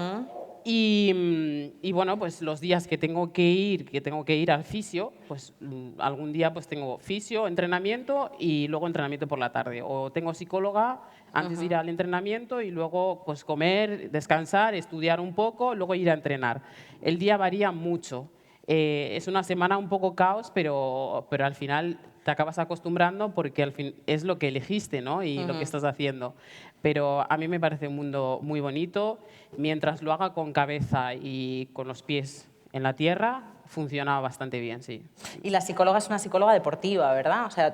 Y bueno, pues los días que tengo que ir al fisio, pues algún día pues tengo fisio, entrenamiento y luego entrenamiento por la tarde. O tengo psicóloga antes de ir al entrenamiento y luego pues comer, descansar, estudiar un poco, luego ir a entrenar. El día varía mucho. Es una semana un poco caos, pero al final te acabas acostumbrando porque al fin es lo que elegiste, ¿no? Y lo que estás haciendo. Pero a mí me parece un mundo muy bonito. Mientras lo haga con cabeza y con los pies en la tierra, funciona bastante bien, sí. Y la psicóloga es una psicóloga deportiva, ¿verdad? O sea,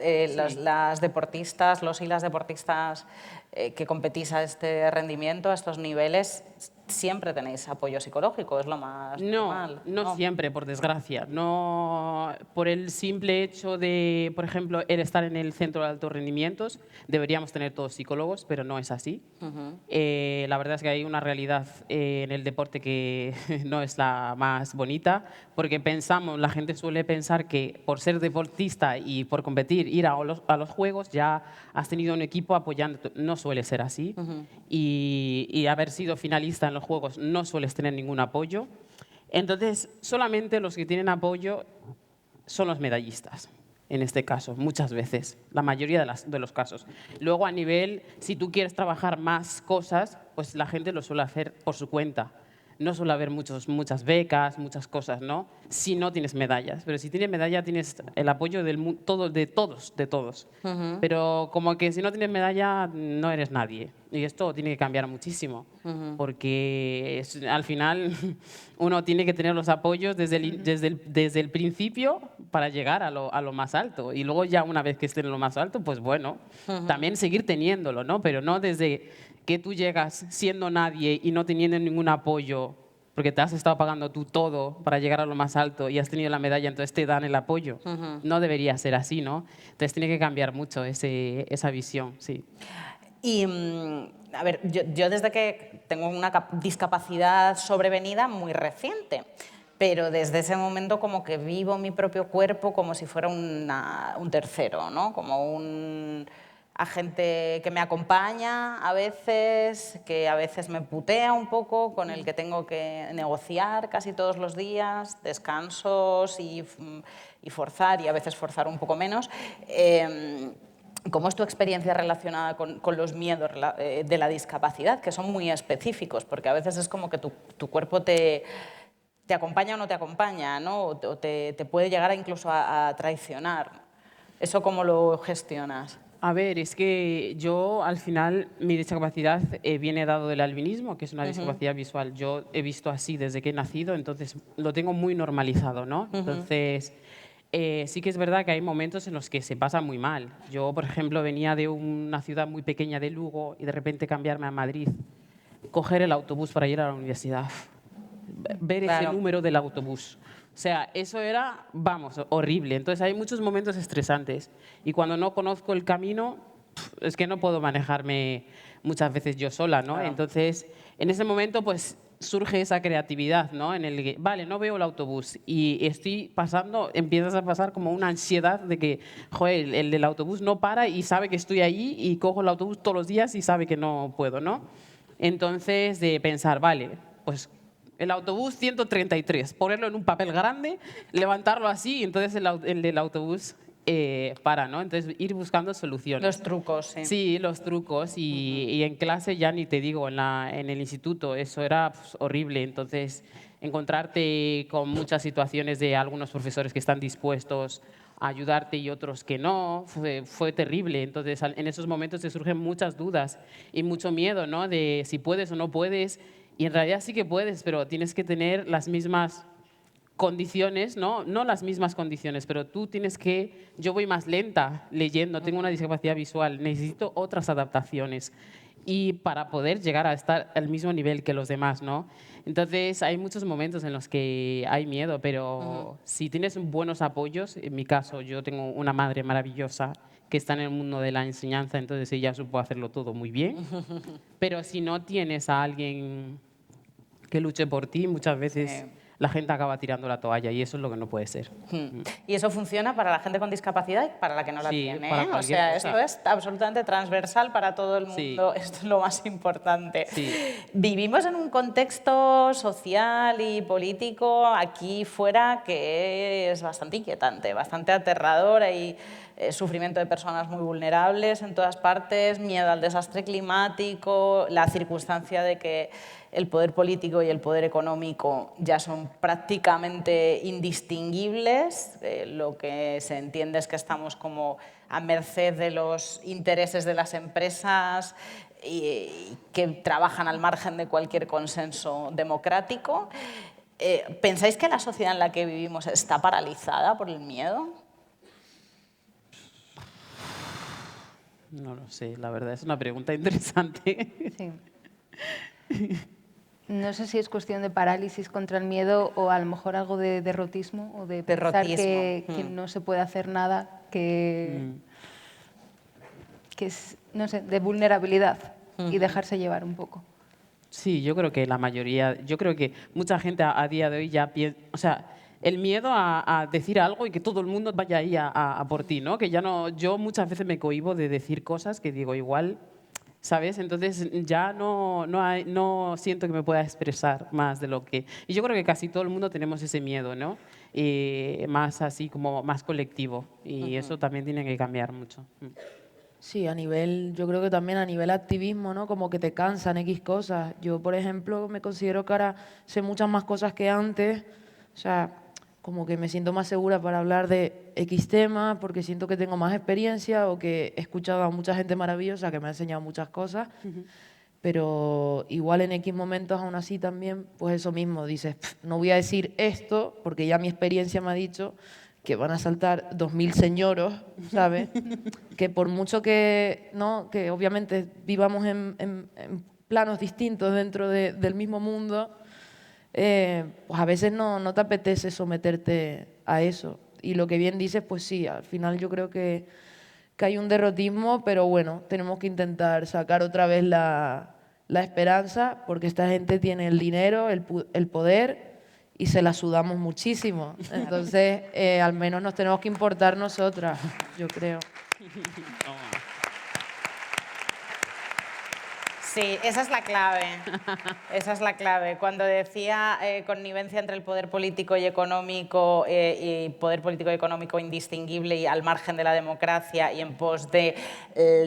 las deportistas, los y las deportistas que competís a este rendimiento, a estos niveles, siempre tenéis apoyo psicológico, es lo más normal. No siempre, por desgracia. No, por el simple hecho de, por ejemplo, el estar en el centro de altos rendimientos, deberíamos tener todos psicólogos, pero no es así. La verdad es que hay una realidad en el deporte que no es la más bonita, porque la gente suele pensar que por ser deportista y por competir, ir a los juegos, ya has tenido un equipo apoyando. No suele ser así. Y haber sido finalista en los juegos no sueles tener ningún apoyo. Entonces, solamente los que tienen apoyo son los medallistas, en este caso, muchas veces, la mayoría de los casos. Luego, a nivel, si tú quieres trabajar más cosas, pues la gente lo suele hacer por su cuenta. No suele haber muchas becas, muchas cosas, ¿no? Si no tienes medallas. Pero si tienes medalla, tienes el apoyo de todos. Pero como que si no tienes medalla, no eres nadie. Y esto tiene que cambiar muchísimo. Porque al final uno tiene que tener los apoyos desde el principio para llegar a lo más alto. Y luego ya una vez que esté en lo más alto, pues bueno, también seguir teniéndolo, ¿no? Pero no desde que tú llegas siendo nadie y no teniendo ningún apoyo, porque te has estado pagando tú todo para llegar a lo más alto y has tenido la medalla, entonces te dan el apoyo. No debería ser así, ¿no? Entonces tiene que cambiar mucho esa visión, sí. Y, a ver, yo desde que tengo una discapacidad sobrevenida muy reciente, pero desde ese momento como que vivo mi propio cuerpo como si fuera un tercero, ¿no? Como un agente que me acompaña a veces, que a veces me putea un poco, con el que tengo que negociar casi todos los días, descansos y forzar, y a veces forzar un poco menos. ¿Cómo es tu experiencia relacionada con los miedos de la discapacidad, que son muy específicos? Porque a veces es como que tu cuerpo te acompaña o no te acompaña, ¿no? O te puede llegar incluso a traicionar. ¿Eso cómo lo gestionas? A ver, es que yo al final mi discapacidad viene dado del albinismo, que es una discapacidad visual. Yo he visto así desde que he nacido, entonces lo tengo muy normalizado, ¿no? Entonces sí que es verdad que hay momentos en los que se pasa muy mal. Yo, por ejemplo, venía de una ciudad muy pequeña de Lugo y de repente cambiarme a Madrid, coger el autobús para ir a la universidad, ver ese número del autobús. O sea, eso era, vamos, horrible. Entonces hay muchos momentos estresantes. Y cuando no conozco el camino, es que no puedo manejarme muchas veces yo sola, ¿no? Claro. Entonces, en ese momento, pues surge esa creatividad, ¿no? En el que, vale, no veo el autobús y empiezas a pasar como una ansiedad de que, joder, el del autobús no para y sabe que estoy ahí y cojo el autobús todos los días y sabe que no puedo, ¿no? Entonces, de pensar, vale, pues el autobús 133, ponerlo en un papel grande, levantarlo así, y entonces el del autobús para, ¿no? Entonces ir buscando soluciones. Los trucos, sí. Sí, los trucos y en clase ya ni te digo, en el instituto eso era pues, horrible. Entonces encontrarte con muchas situaciones de algunos profesores que están dispuestos a ayudarte y otros que no, fue terrible. Entonces en esos momentos te surgen muchas dudas y mucho miedo, ¿no? De si puedes o no puedes. Y en realidad sí que puedes, pero tienes que tener las mismas condiciones, ¿no? No las mismas condiciones, pero tú tienes que... Yo voy más lenta leyendo, tengo una discapacidad visual, necesito otras adaptaciones y para poder llegar a estar al mismo nivel que los demás, ¿no? Entonces hay muchos momentos en los que hay miedo, pero si tienes buenos apoyos, en mi caso yo tengo una madre maravillosa que está en el mundo de la enseñanza, entonces ella supo hacerlo todo muy bien. Pero si no tienes a alguien que luche por ti, muchas veces la gente acaba tirando la toalla y eso es lo que no puede ser. Y eso funciona para la gente con discapacidad y para la que no la Sí, tiene. para O cualquier sea, cosa. esto es absolutamente transversal para todo el mundo. Sí. Esto es lo más importante. Sí. Vivimos en un contexto social y político aquí fuera que es bastante inquietante, bastante aterrador. Hay sufrimiento de personas muy vulnerables en todas partes, miedo al desastre climático, la circunstancia de que el poder político y el poder económico ya son prácticamente indistinguibles. Lo que se entiende es que estamos como a merced de los intereses de las empresas y que trabajan al margen de cualquier consenso democrático. ¿Pensáis que la sociedad en la que vivimos está paralizada por el miedo? No lo sé, la verdad es una pregunta interesante. Sí. No sé si es cuestión de parálisis contra el miedo o a lo mejor algo de derrotismo o de pensar que no se puede hacer nada, que es, no sé, de vulnerabilidad y dejarse llevar un poco. Sí, yo creo que la mayoría, yo creo que mucha gente a día de hoy ya piensa, o sea, el miedo a decir algo y que todo el mundo vaya ahí a por ti, ¿no? Que ya no, yo muchas veces me cohíbo de decir cosas que digo igual, ¿sabes? Entonces ya no siento que me pueda expresar más de lo que... Y yo creo que casi todo el mundo tenemos ese miedo, ¿no? Más así como más colectivo y eso también tiene que cambiar mucho. Sí, yo creo que también a nivel activismo, ¿no? Como que te cansan X cosas. Yo, por ejemplo, me considero que ahora sé muchas más cosas que antes. O sea, como que me siento más segura para hablar de X tema porque siento que tengo más experiencia o que he escuchado a mucha gente maravillosa que me ha enseñado muchas cosas. Pero igual en X momentos aún así también, pues eso mismo, dices, no voy a decir esto porque ya mi experiencia me ha dicho que van a saltar 2000 señoros, ¿sabes? Que por mucho que, ¿no? Que obviamente vivamos en planos distintos dentro del mismo mundo, pues a veces no te apetece someterte a eso. Y lo que bien dices, pues sí, al final yo creo que hay un derrotismo, pero bueno, tenemos que intentar sacar otra vez la esperanza, porque esta gente tiene el dinero, el poder, y se la sudamos muchísimo. Entonces, al menos nos tenemos que importar nosotras, yo creo. Sí, esa es la clave. Esa es la clave. Cuando decía connivencia entre el poder político y poder político y económico indistinguible y al margen de la democracia y en pos del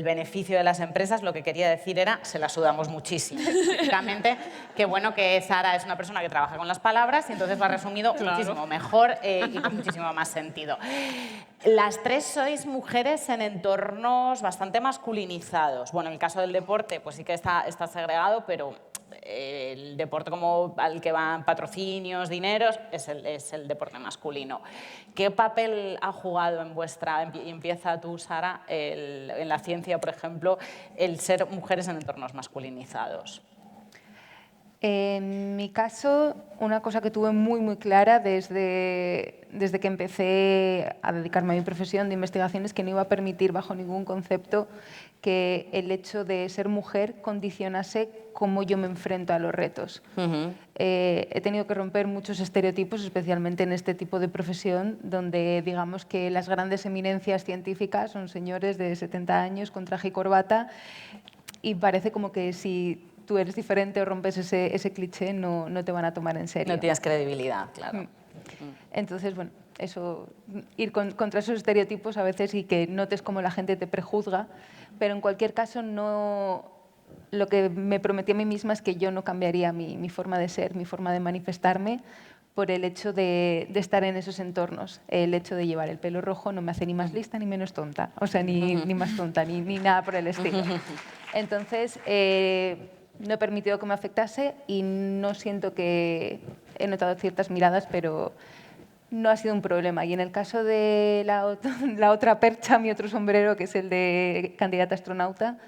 beneficio de las empresas, lo que quería decir era se la sudamos muchísimo. Básicamente, qué bueno que Sara es una persona que trabaja con las palabras y entonces lo ha resumido muchísimo mejor y con muchísimo más sentido. Las tres sois mujeres en entornos bastante masculinizados. Bueno, en el caso del deporte, pues sí que está segregado, pero el deporte como al que van patrocinios, dineros, es el deporte masculino. ¿Qué papel ha jugado en vuestra, y empieza tú, Sara, en la ciencia, por ejemplo, el ser mujeres en entornos masculinizados? En mi caso, una cosa que tuve muy, muy clara desde que empecé a dedicarme a mi profesión de investigación es que no iba a permitir bajo ningún concepto que el hecho de ser mujer condicionase cómo yo me enfrento a los retos. He tenido que romper muchos estereotipos, especialmente en este tipo de profesión, donde digamos que las grandes eminencias científicas son señores de 70 años con traje y corbata y parece como que si tú eres diferente o rompes ese cliché, no te van a tomar en serio. No tienes credibilidad, claro. Entonces, bueno, eso, ir contra esos estereotipos a veces y que notes cómo la gente te prejuzga, pero en cualquier caso lo que me prometí a mí misma es que yo no cambiaría mi forma de ser, mi forma de manifestarme por el hecho de estar en esos entornos. El hecho de llevar el pelo rojo no me hace ni más lista ni menos tonta, o sea, ni más tonta, ni nada por el estilo. Entonces, no he permitido que me afectase y no siento que he notado ciertas miradas, pero no ha sido un problema. Y en el caso de la otra percha, mi otro sombrero, que es el de candidata astronauta,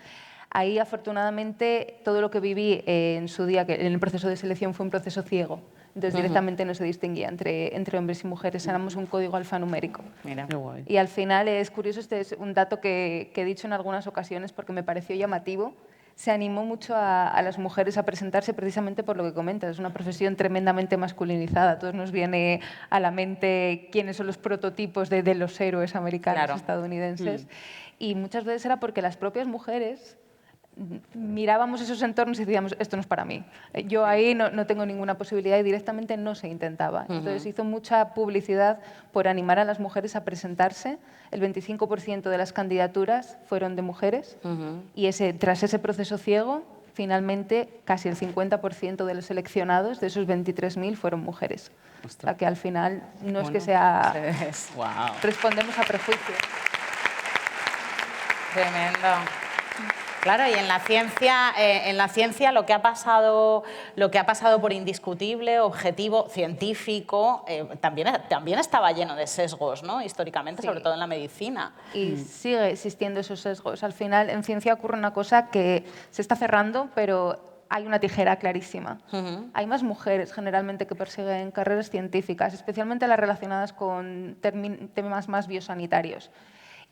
Ahí, afortunadamente, todo lo que viví en su día, que en el proceso de selección, fue un proceso ciego. Entonces, directamente no se distinguía entre hombres y mujeres. Éramos un código alfanumérico. Mira. Qué guay. Y al final es curioso, este es un dato que he dicho en algunas ocasiones porque me pareció llamativo. Se animó mucho a las mujeres a presentarse precisamente por lo que comentas. Es una profesión tremendamente masculinizada. A todos nos viene a la mente quiénes son los prototipos de los héroes americanos, Claro. estadounidenses. Y muchas veces era porque las propias mujeres mirábamos esos entornos y decíamos, esto no es para mí. Yo ahí no tengo ninguna posibilidad y directamente no se intentaba. Entonces hizo mucha publicidad por animar a las mujeres a presentarse. El 25% de las candidaturas fueron de mujeres y tras ese proceso ciego, finalmente casi el 50% de los seleccionados, de esos 23.000, fueron mujeres. O sea que al final no es que sea... Wow. Respondemos a prejuicios. Tremendo. Claro, y en la ciencia lo que ha pasado por indiscutible, objetivo, científico, también estaba lleno de sesgos, ¿no? Históricamente, Sí. sobre todo en la medicina. Y sigue existiendo esos sesgos. Al final, en ciencia ocurre una cosa que se está cerrando, pero hay una tijera clarísima. Hay más mujeres generalmente que persiguen carreras científicas, especialmente las relacionadas con temas más biosanitarios.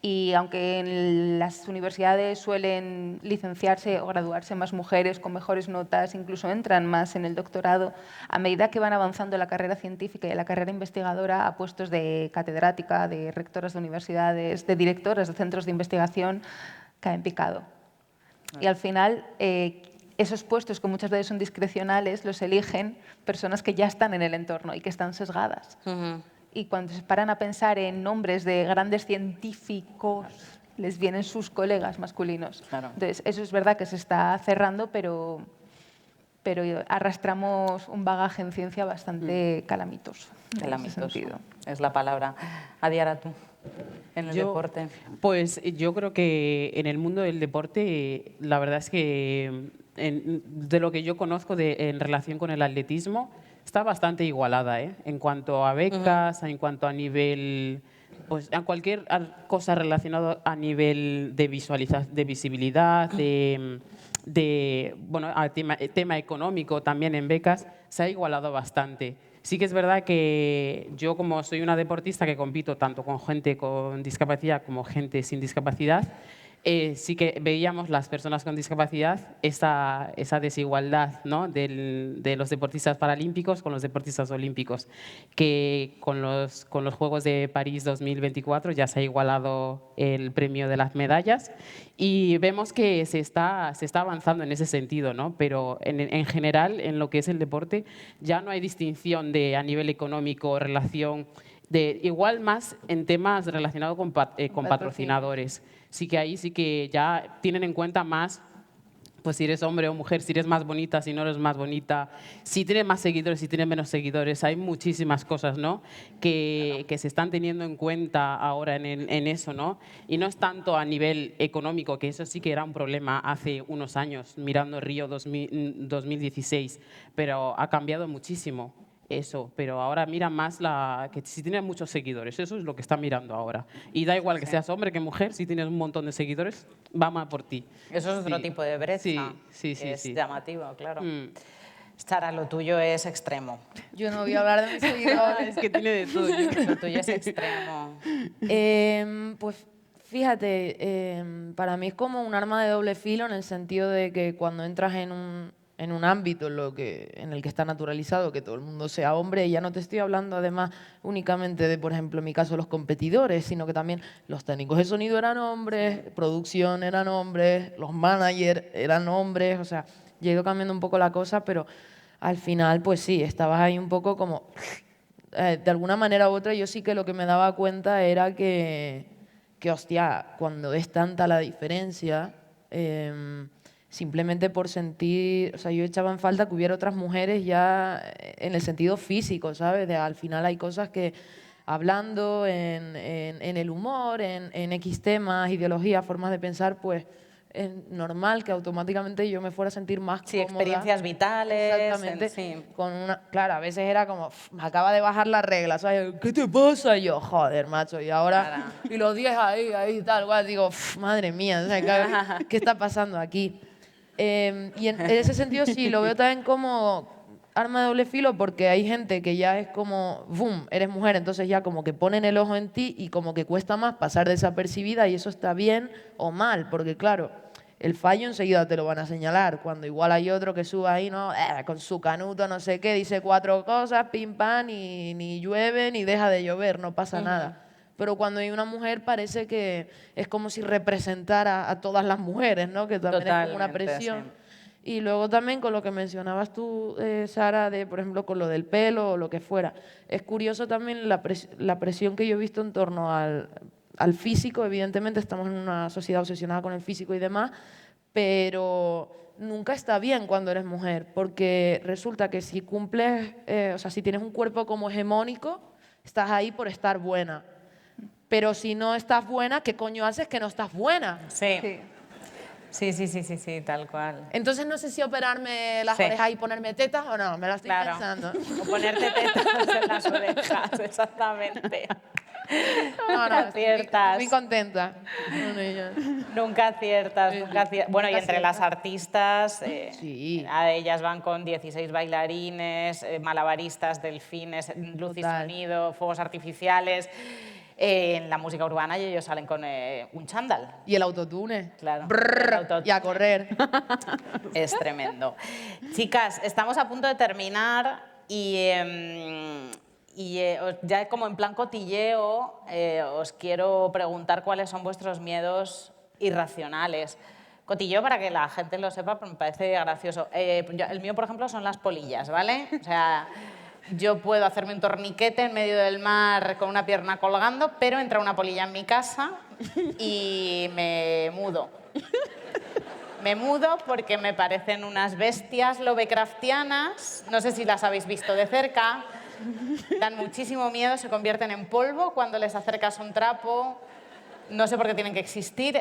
Y aunque en las universidades suelen licenciarse o graduarse más mujeres con mejores notas, incluso entran más en el doctorado, a medida que van avanzando en la carrera científica y en la carrera investigadora a puestos de catedrática, de rectoras de universidades, de directoras de centros de investigación, caen picado. Y al final, esos puestos que muchas veces son discrecionales los eligen personas que ya están en el entorno y que están sesgadas. Y cuando se paran a pensar en nombres de grandes científicos, les vienen sus colegas masculinos. Claro. Entonces, eso es verdad que se está cerrando, pero arrastramos un bagaje en ciencia bastante calamitoso. En ese Calamitoso, sentido. es la palabra. Adiara, tú, en el Yo- deporte. Pues yo creo que en el mundo del deporte, la verdad es que de lo que yo conozco en relación con el atletismo, está bastante igualada, ¿eh? En cuanto a becas, en cuanto a nivel, pues a cualquier cosa relacionada a nivel de de visibilidad, bueno, a tema económico también en becas, se ha igualado bastante. Sí que es verdad que yo, como soy una deportista que compito tanto con gente con discapacidad como gente sin discapacidad, sí que veíamos las personas con discapacidad esa desigualdad, ¿no? de los deportistas paralímpicos con los deportistas olímpicos, que con los Juegos de París 2024 ya se ha igualado el premio de las medallas y vemos que se está avanzando en ese sentido, ¿no? Pero en general, en lo que es el deporte, ya no hay distinción a nivel económico, relación, igual más en temas relacionados con patrocinadores. Sí que ahí sí que ya tienen en cuenta más, pues si eres hombre o mujer, si eres más bonita, si no eres más bonita, si tienes más seguidores, si tienes menos seguidores. Hay muchísimas cosas, ¿no? que se están teniendo en cuenta ahora en eso, ¿no? Y no es tanto a nivel económico, que eso sí que era un problema hace unos años, mirando Río 2016, pero ha cambiado muchísimo. Eso, pero ahora mira más que si tienes muchos seguidores, eso es lo que está mirando ahora. Y da igual que seas hombre que mujer, si tienes un montón de seguidores, va más por ti. Eso es otro Sí. tipo de brecha. Sí, que es sí. llamativo, claro. Mm. Sara, lo tuyo es extremo. Yo no voy a hablar de mis seguidores. Es que tiene de todo. Lo tuyo es extremo. Pues fíjate, para mí es como un arma de doble filo en el sentido de que cuando entras en un ámbito en el que está naturalizado que todo el mundo sea hombre, y ya no te estoy hablando además únicamente de, por ejemplo, en mi caso, los competidores, sino que también los técnicos de sonido eran hombres, producción eran hombres, los managers eran hombres, o sea, ya ha ido cambiando un poco la cosa, pero al final, pues sí, estabas ahí un poco como... de alguna manera u otra, yo sí que lo que me daba cuenta era que hostia, cuando es tanta la diferencia, simplemente por sentir, o sea, yo echaba en falta que hubiera otras mujeres ya en el sentido físico, ¿sabes? Al final hay cosas que hablando en el humor, en X temas, ideologías, formas de pensar, pues es normal que automáticamente yo me fuera a sentir más Sí, cómoda. experiencias vitales. Exactamente. Sí. Con claro, a veces era como, me acaba de bajar la regla, ¿sabes? ¿Qué te pasa? Y yo, joder, macho, y ahora, Claro. y los 10 ahí, tal, cual, digo, madre mía, o sea, ¿qué está pasando aquí? Y en ese sentido sí, lo veo también como arma de doble filo porque hay gente que ya es como, boom, eres mujer, entonces ya como que ponen el ojo en ti y como que cuesta más pasar desapercibida y eso está bien o mal, porque claro, el fallo enseguida te lo van a señalar, cuando igual hay otro que sube ahí, ¿no? Con su canuto, no sé qué, dice 4 cosas, pim, pam, y ni llueve ni deja de llover, no pasa nada. Pero cuando hay una mujer parece que es como si representara a todas las mujeres, ¿no? Que también es como una Totalmente, presión. sí. Y luego también con lo que mencionabas tú, Sara, de, por ejemplo, con lo del pelo o lo que fuera. Es curioso también la presión que yo he visto en torno al físico. Evidentemente estamos en una sociedad obsesionada con el físico y demás, pero nunca está bien cuando eres mujer, porque resulta que si cumples, o sea, si tienes un cuerpo como hegemónico, estás ahí por estar buena. Pero si no estás buena, ¿qué coño haces que no estás buena? Sí. Sí. Sí, tal cual. Entonces no sé si operarme las Sí. orejas y ponerme tetas o no, me lo estoy Claro. pensando. O ponerte tetas en las orejas, exactamente. No, Nunca estoy aciertas. muy contenta con ella. Nunca aciertas, nunca aciertas. Bueno, y nunca entre las artistas, Sí. a ellas van con 16 bailarines, malabaristas, delfines, luz y Total. sonido, fuegos artificiales. En la música urbana y ellos salen con un chándal. Y el autotune. Claro. Brrr, El autotune. y a correr. Es tremendo. Chicas, estamos a punto de terminar y, ya como en plan cotilleo os quiero preguntar cuáles son vuestros miedos irracionales. Cotilleo para que la gente lo sepa, pero me parece gracioso. El mío, por ejemplo, son las polillas, ¿vale? O sea, yo puedo hacerme un torniquete en medio del mar con una pierna colgando, pero entra una polilla en mi casa y me mudo. Me mudo porque me parecen unas bestias lovecraftianas. No sé si las habéis visto de cerca. Dan muchísimo miedo, se convierten en polvo cuando les acercas un trapo. No sé por qué tienen que existir.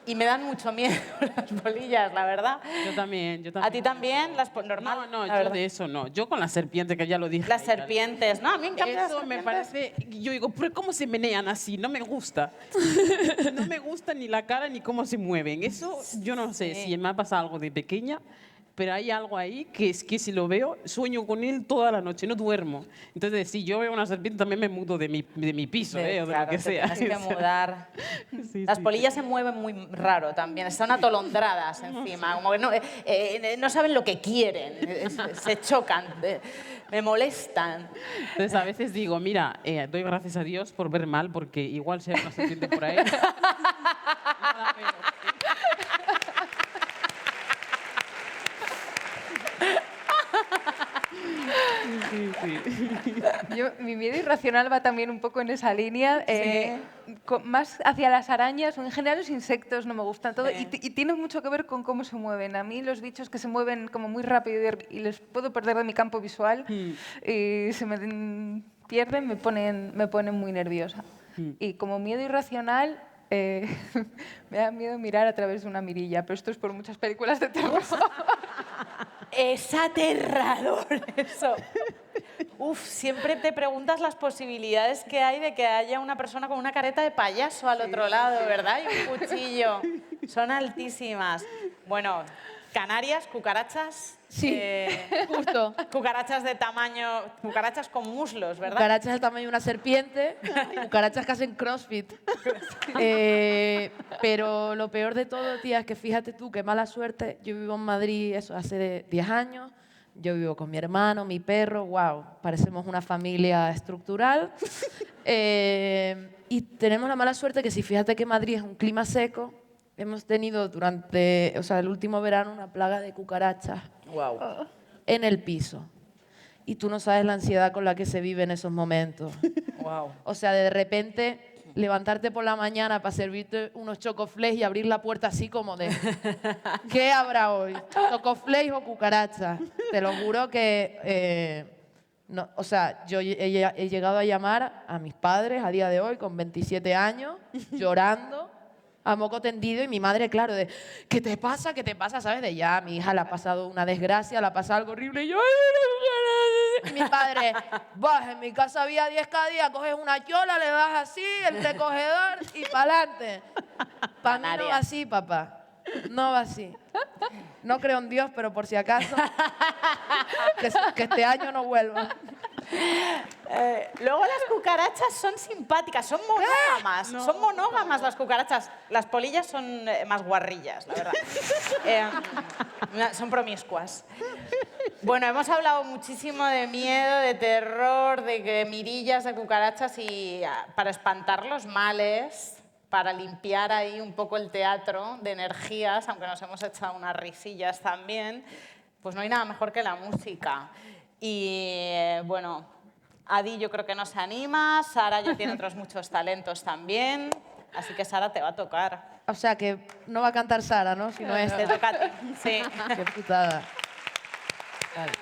Y me dan mucho miedo las polillas, la verdad. Yo también. ¿A ti también? Normal. No, la yo verdad. de eso no. Yo con la serpiente, que ya lo dije. Las ahí, claro. serpientes. No, a mí me encantan las Eso me serpientes. parece, yo digo, pero ¿cómo se menean así? No me gusta. No me gusta ni la cara ni cómo se mueven. Eso yo no sé si me ha pasado algo de pequeña, pero hay algo ahí que es que si lo veo, sueño con él toda la noche, no duermo. Entonces, si yo veo una serpiente, también me mudo de mi piso, o de Claro, lo que te sea. tienes que mudar. Sí, Las sí. polillas se mueven muy raro también, están atolondradas encima, como que no saben lo que quieren, se chocan, me molestan. Entonces, a veces digo, mira, doy gracias a Dios por ver mal, porque igual si hay una serpiente por ahí. Sí, sí. Mi miedo irracional va también un poco en esa línea, más hacia las arañas, o en general los insectos no me gustan todo, Sí. y tiene mucho que ver con cómo se mueven. A mí los bichos que se mueven como muy rápido y les puedo perder de mi campo visual, y se me pierden, me ponen muy nerviosa. Y como miedo irracional, me da miedo mirar a través de una mirilla, pero esto es por muchas películas de terror. Es aterrador eso. Uf, siempre te preguntas las posibilidades que hay de que haya una persona con una careta de payaso al otro lado, ¿verdad? Y un cuchillo. Son altísimas. Bueno, Canarias, cucarachas. Sí, justo. Cucarachas de tamaño, cucarachas con muslos, ¿verdad? Cucarachas del tamaño de una serpiente, cucarachas que hacen crossfit. Pero lo peor de todo, tía, es que fíjate tú, qué mala suerte. Yo vivo en Madrid eso hace 10 años. Yo vivo con mi hermano, mi perro, wow, parecemos una familia estructural. Y tenemos la mala suerte que si fíjate que Madrid es un clima seco, hemos tenido durante, o sea, el último verano una plaga de cucarachas Wow. en el piso. Y tú no sabes la ansiedad con la que se vive en esos momentos. Wow. O sea, de repente levantarte por la mañana para servirte unos chocoflakes y abrir la puerta así como de ¿qué habrá hoy? ¿Chocoflakes o cucarachas? Te lo juro que no, o sea, yo he llegado a llamar a mis padres a día de hoy con 27 años llorando a moco tendido y mi madre, claro, de ¿qué te pasa? ¿Qué te pasa? ¿Sabes? De ya, mi hija le ha pasado una desgracia, le ha pasado algo horrible y yo... Y mi padre, vas, en mi casa había 10 cada día, coges una chola, le das así, el recogedor y pa'lante. Para mí no va así, papá. No va así. No creo en Dios, pero por si acaso, que este año no vuelva. Luego las cucarachas son simpáticas, son monógamas. Son monógamas las cucarachas. Las polillas son más guarrillas, la verdad. Son promiscuas. Bueno, hemos hablado muchísimo de miedo, de terror, de mirillas de cucarachas y para espantar los males, para limpiar ahí un poco el teatro de energías, aunque nos hemos echado unas risillas también, pues no hay nada mejor que la música. Y bueno, Adi yo creo que nos anima, Sara ya tiene otros muchos talentos también, así que Sara te va a tocar. O sea, que no va a cantar Sara, ¿no? Si no es... Te toca a ti, sí. Qué putada. Vale.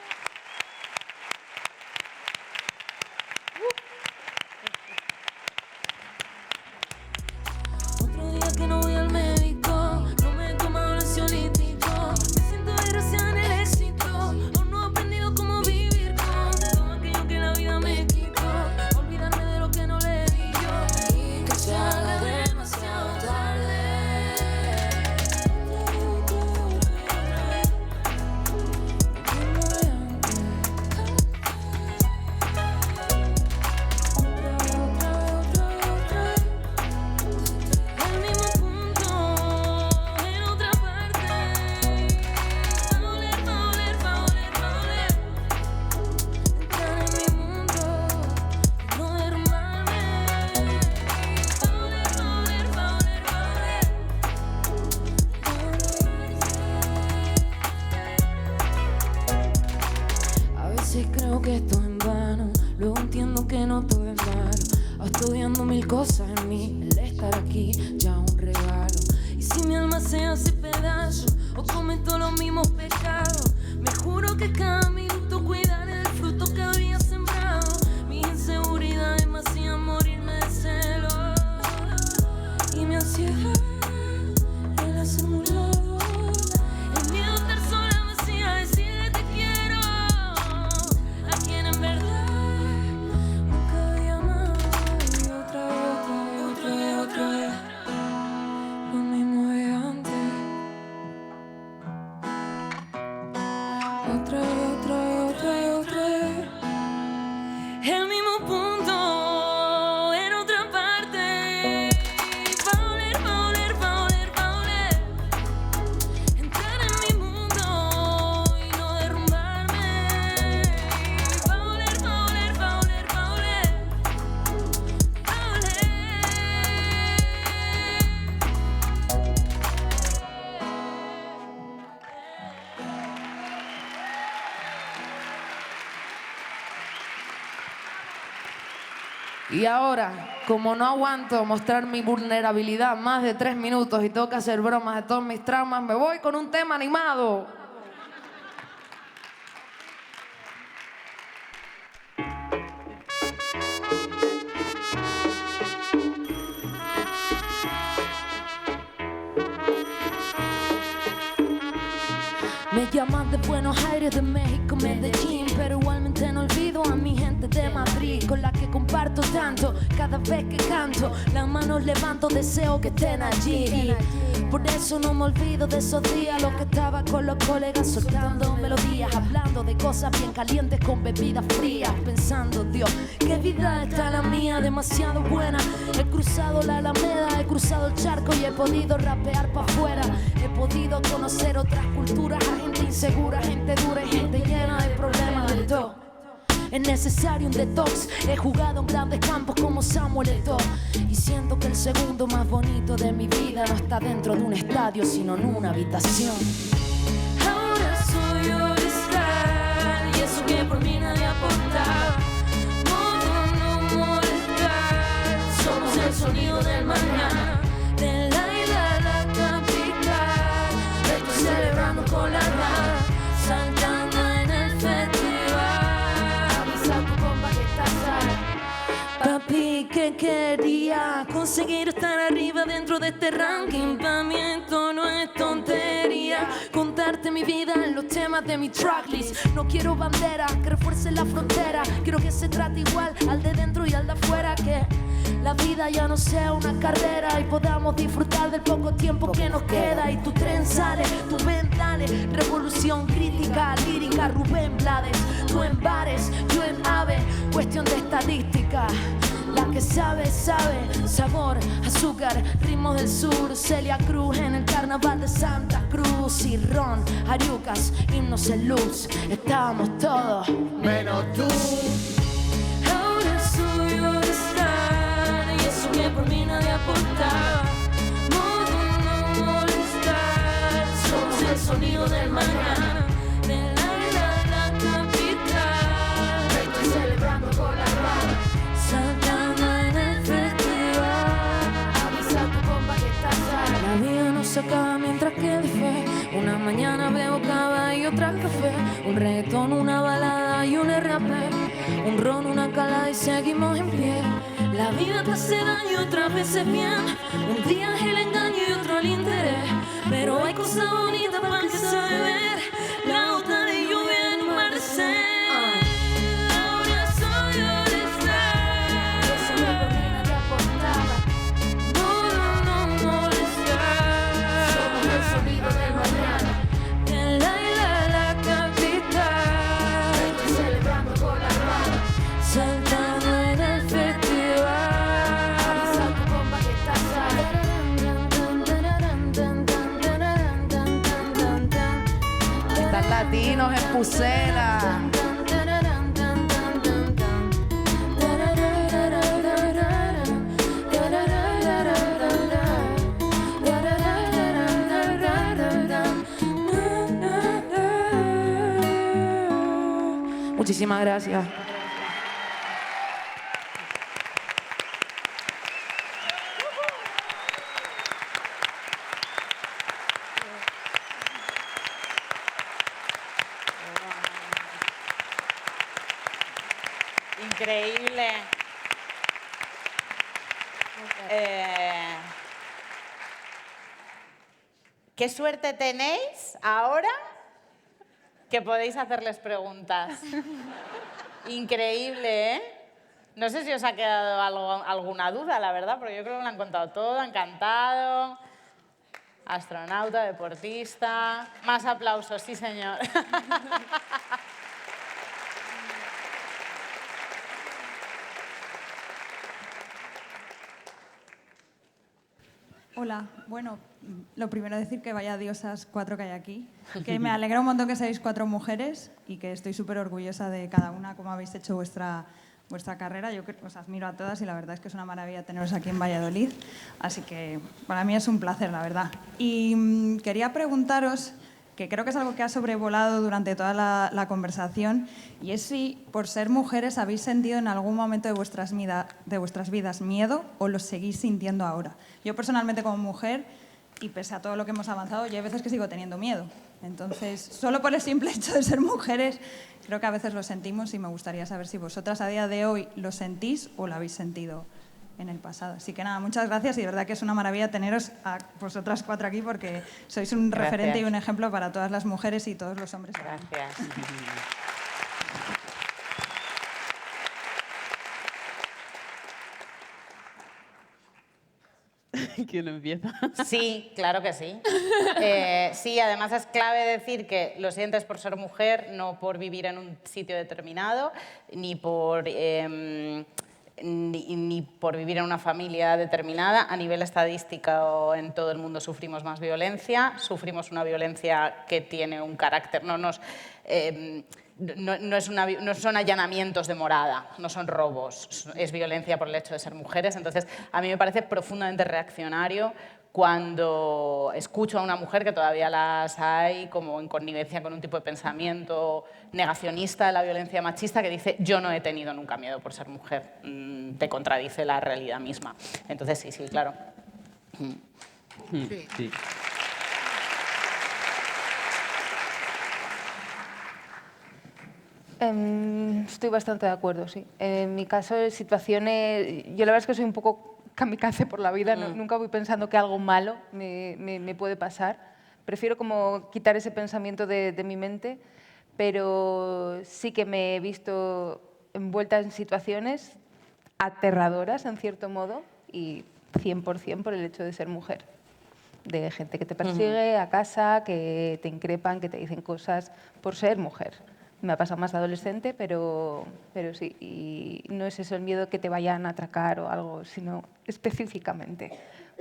Otro día que no voy al médico, no me he tomado el ansiolítico, me siento desgraciada en el éxito, aún no he aprendido cómo vivir con todo aquello que la vida me quitó, olvidarme de lo que no le di yo y que se haga demasiado tarde. Creo que esto es en vano, luego entiendo que no todo es malo. Estudiando mil cosas en mí, el estar aquí ya un regalo. Y si mi alma se hace pedazo o cometo los mismos pecados, me juro que cada minuto cuidaré del fruto que había sembrado. Mi inseguridad me hacía morirme de celos y mi ansiedad el hacerme un lado. El miedo a estar sola me hacía decir te quiero a quien en verdad nunca había amado. Y otra vez lo mismo de antes. Otra vez el mismo punto en otra parte. Va a oler entrar en mi mundo y no derrumbarme. Va a oler Y ahora, como no aguanto mostrar mi vulnerabilidad más de 3 minutos y tengo que hacer bromas de todos mis traumas, me voy con un tema animado. Me llaman de Buenos Aires, de México, Medellín, pero igualmente no olvido a mi gente de Madrid, con la que comparto tanto. Cada vez que canto, las manos levanto, deseo que estén allí. Por eso no me olvido de esos días, los que estaba con los colegas soltando melodías, hablando de cosas bien calientes con bebidas frías, pensando, Dios, qué vida está la mía, demasiado buena. He cruzado la Alameda, he cruzado el charco y he podido rapear pa' afuera. He podido conocer otras culturas, a gente insegura, gente dura y gente llena de problemas del todo. Es necesario un detox. He jugado en grandes campos como Samuel Eto'o y siento que el segundo más bonito de mi vida no está dentro de un estadio, sino en una habitación. Ahora soy All-Star y eso que por mí nadie aportaba. Modo no molestar, somos el sonido del mañana, de la isla a la capital. Estoy celebrando con la nada, saltando en el festival. Papi, que quería conseguir estar arriba vida dentro de este ranking. Para mí esto no es tontería. Contarte mi vida en los temas de mi tracklist. No quiero banderas que refuercen la frontera. Quiero que se trate igual al de dentro y al de afuera. Que la vida ya no sea una carrera y podamos disfrutar del poco tiempo que nos queda. Y tu tren sale, tu ven dale. Revolución crítica, lírica, Rubén Blades. Tú en bares, yo en ave. Cuestión de estadística. La que sabe, sabe, sabor, azúcar, ritmos del sur, Celia Cruz en el carnaval de Santa Cruz y ron, ariucas, himnos en luz, estábamos todos, menos tú. Ahora soy estar y eso que por mí nadie aportaba. Modo no molestar, somos el sonido del mañana, del aire a la capital. Estoy celebrando con la rama. La vida no se acaba mientras quede fe. Una mañana bebo cava y otra café. Un reggaetón, una balada y un rap. Un ron, una calada y seguimos en pie. La vida te hace daño y otras veces bien. Un día es el engaño y otro el interés. Pero hay cosas bonitas para que se ver. La gota de lluvia en un mar de sed. Latinos en Pucela. Muchísimas gracias. Increíble. ¿Qué suerte tenéis ahora que podéis hacerles preguntas? Increíble, ¿eh? No sé si os ha quedado alguna duda, la verdad, porque yo creo que me lo han contado todo, han cantado. Astronauta, deportista. Más aplausos, sí, señor. Hola, bueno, lo primero decir que vaya diosas 4 que hay aquí, que me alegra un montón que seáis 4 mujeres y que estoy súper orgullosa de cada una, cómo habéis hecho vuestra carrera. Yo os admiro a todas y la verdad es que es una maravilla teneros aquí en Valladolid, así que para mí es un placer, la verdad. Y quería preguntaros, que creo que es algo que ha sobrevolado durante toda la conversación, y es si, por ser mujeres, habéis sentido en algún momento de vuestras vidas miedo o lo seguís sintiendo ahora. Yo personalmente como mujer, y pese a todo lo que hemos avanzado, yo hay veces que sigo teniendo miedo. Entonces, solo por el simple hecho de ser mujeres, creo que a veces lo sentimos y me gustaría saber si vosotras a día de hoy lo sentís o lo habéis sentido en el pasado. Así que nada, muchas gracias y de verdad que es una maravilla teneros a vosotras 4 aquí porque sois un referente y un ejemplo para todas las mujeres y todos los hombres. Gracias. ¿Quién empieza? Sí, claro que sí. Sí, además es clave decir que lo sientes por ser mujer, no por vivir en un sitio determinado, ni por vivir en una familia determinada. A nivel estadístico, en todo el mundo sufrimos más violencia. Sufrimos una violencia que tiene un carácter... No son allanamientos de morada, no son robos, es violencia por el hecho de ser mujeres. Entonces, a mí me parece profundamente reaccionario cuando escucho a una mujer, que todavía las hay, como en connivencia con un tipo de pensamiento negacionista de la violencia machista, que dice, yo no he tenido nunca miedo por ser mujer. Te contradice la realidad misma. Entonces, sí, claro. Sí. Estoy bastante de acuerdo, sí. En mi caso, situaciones... Yo la verdad es que soy un poco kamikaze por la vida, nunca voy pensando que algo malo me puede pasar. Prefiero como quitar ese pensamiento de mi mente, pero sí que me he visto envuelta en situaciones aterradoras, en cierto modo, y 100% por el hecho de ser mujer. De gente que te persigue a casa, que te increpan, que te dicen cosas por ser mujer. Me ha pasado más de adolescente, pero sí. Y no es eso el miedo que te vayan a atracar o algo, sino específicamente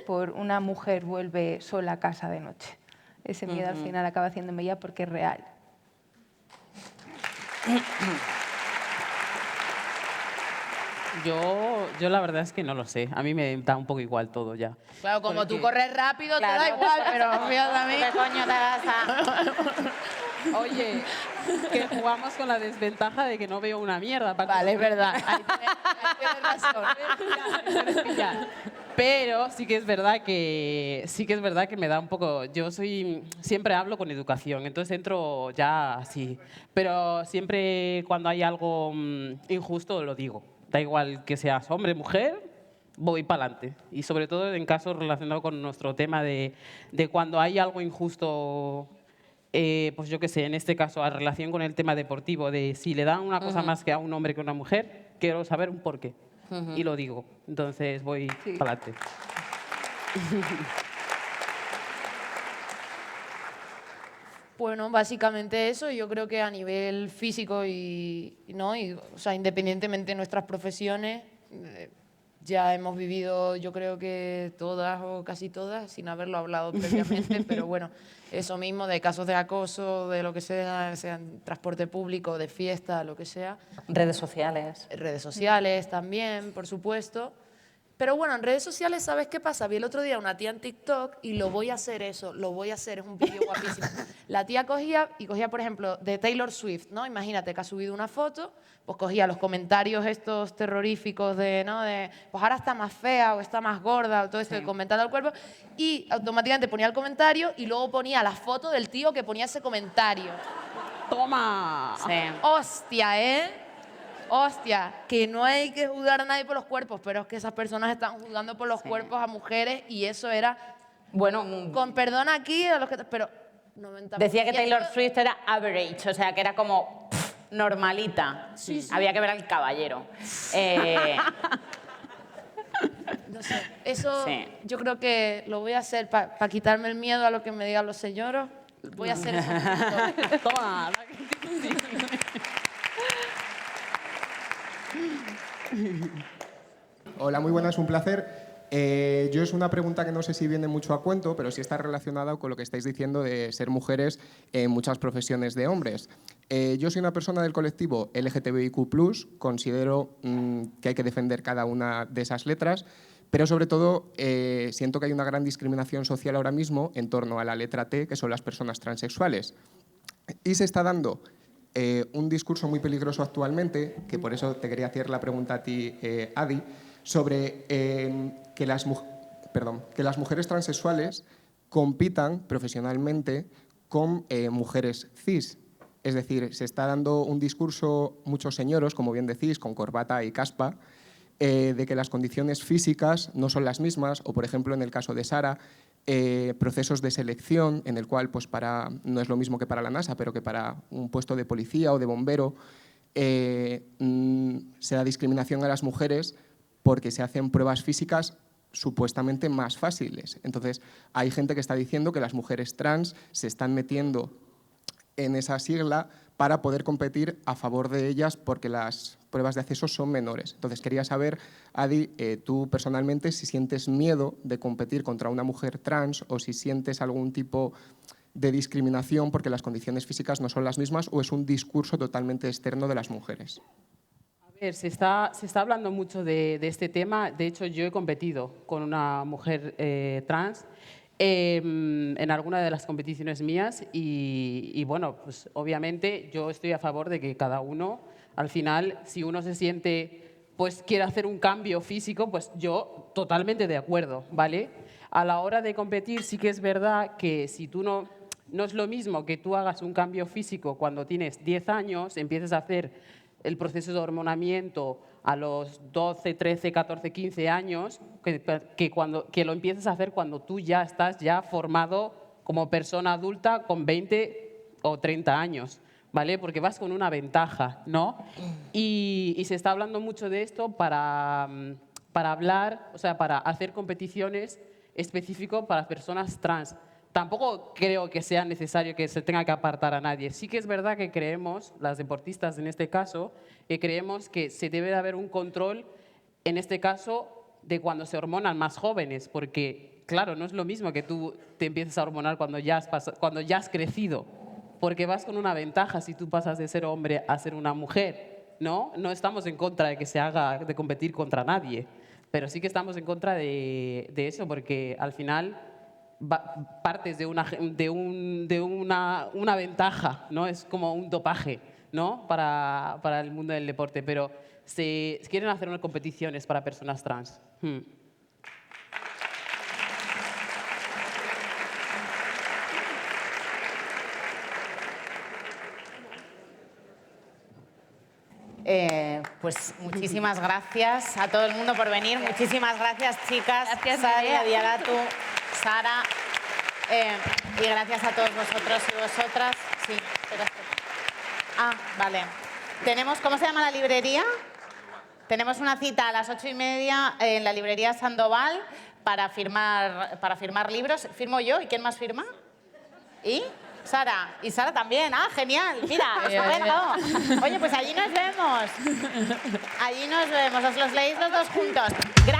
por una mujer vuelve sola a casa de noche. Ese miedo al final acaba haciéndome ya porque es real. Yo la verdad es que no lo sé. A mí me da un poco igual todo ya. Claro, como Porque- tú corres rápido, Claro. te da igual, pero fíjate a mí. ¿Qué coño te vas a...? Oye, que jugamos con la desventaja de que no veo una mierda. Vale, es verdad. Ahí tienes razón. Puedes pillar. Pero sí que es verdad que me da un poco. Yo siempre hablo con educación, entonces entro ya así. Pero siempre cuando hay algo injusto lo digo. Da igual que seas hombre, mujer, voy para adelante. Y sobre todo en casos relacionados con nuestro tema de cuando hay algo injusto. Pues yo qué sé, en este caso, a relación con el tema deportivo, de si le dan una cosa más que a un hombre que a una mujer, quiero saber un porqué. Y lo digo. Entonces voy para adelante. Bueno, básicamente eso. Yo creo que a nivel físico o sea, independientemente de nuestras profesiones, ya hemos vivido, yo creo que todas o casi todas, sin haberlo hablado previamente, pero bueno, eso mismo de casos de acoso, de lo que sea en transporte público, de fiesta, lo que sea. Redes sociales. Redes sociales también, por supuesto. Pero bueno, en redes sociales, ¿sabes qué pasa? Vi el otro día una tía en TikTok y lo voy a hacer, es un vídeo guapísimo. La tía cogía, por ejemplo, de Taylor Swift, ¿no? Imagínate que ha subido una foto, pues cogía los comentarios estos terroríficos de pues ahora está más fea o está más gorda o todo esto, comentando el cuerpo, y automáticamente ponía el comentario y luego ponía la foto del tío que ponía ese comentario. ¡Toma! Sí. Hostia, ¿eh? Hostia, que no hay que juzgar a nadie por los cuerpos, pero es que esas personas están juzgando por los cuerpos a mujeres y eso era, Bueno, con perdón aquí, a los que, pero 90%. decía que Taylor Swift era average, o sea, que era como normalita. Sí, sí. Había que ver al caballero. No sé, eso Sí. yo creo que lo voy a hacer para quitarme el miedo a lo que me digan los señoros. Voy a hacer eso. ¡Toma! Hola, muy buenas, un placer. Yo es una pregunta que no sé si viene mucho a cuento, pero sí está relacionada con lo que estáis diciendo de ser mujeres en muchas profesiones de hombres. Yo soy una persona del colectivo LGTBIQ+, considero que hay que defender cada una de esas letras, pero sobre todo siento que hay una gran discriminación social ahora mismo en torno a la letra T, que son las personas transexuales. Y se está dando un discurso muy peligroso actualmente, que por eso te quería hacer la pregunta a ti, Adi, sobre que las mujeres transexuales compitan profesionalmente con mujeres cis. Es decir, se está dando un discurso, muchos señoros, como bien decís, con corbata y caspa, de que las condiciones físicas no son las mismas, o por ejemplo en el caso de Sara, procesos de selección en el cual pues no es lo mismo que para la NASA, pero que para un puesto de policía o de bombero se da discriminación a las mujeres porque se hacen pruebas físicas supuestamente más fáciles. Entonces, hay gente que está diciendo que las mujeres trans se están metiendo en esa sigla para poder competir a favor de ellas porque las pruebas de acceso son menores. Entonces, quería saber, Adi, tú personalmente, si sientes miedo de competir contra una mujer trans o si sientes algún tipo de discriminación porque las condiciones físicas no son las mismas o es un discurso totalmente externo de las mujeres. A ver, se está hablando mucho de este tema. De hecho, yo he competido con una mujer trans en alguna de las competiciones mías y bueno, pues obviamente yo estoy a favor de que cada uno, al final, si uno se siente, pues quiere hacer un cambio físico, pues yo totalmente de acuerdo, ¿vale? A la hora de competir sí que es verdad que si tú no es lo mismo que tú hagas un cambio físico cuando tienes 10 años, empieces a hacer el proceso de hormonamiento a los 12, 13, 14, 15 años, que lo empiezas a hacer cuando tú ya estás formado como persona adulta con 20 o 30 años, ¿vale? Porque vas con una ventaja, ¿no? Y se está hablando mucho de esto para hablar, o sea, para hacer competiciones específicas para personas trans. Tampoco creo que sea necesario que se tenga que apartar a nadie. Sí que es verdad que creemos, las deportistas en este caso, que creemos que se debe de haber un control, en este caso, de cuando se hormonan más jóvenes, porque, claro, no es lo mismo que tú te empieces a hormonar cuando ya has crecido, porque vas con una ventaja si tú pasas de ser hombre a ser una mujer, ¿no? No estamos en contra de que se haga, de competir contra nadie, pero sí que estamos en contra de eso, porque al final partes de una ventaja, ¿no? Es como un dopaje, ¿no? Para el mundo del deporte, pero se quieren hacer unas competiciones para personas trans. Pues muchísimas gracias a todo el mundo por venir. Muchísimas gracias, chicas. Gracias, Sadia, María. Diaratu, Sara. Y gracias a todos vosotros y vosotras. Sí, espera. Vale. ¿Cómo se llama la librería? Tenemos una cita a las 8:30 en la librería Sandoval para firmar libros. ¿Firmo yo? ¿Y quién más firma? ¿Y? Sara. Y Sara también. ¡Ah, genial! Mira, estupendo. Oye, pues allí nos vemos. Allí nos vemos. Os los leéis los dos juntos. Gracias.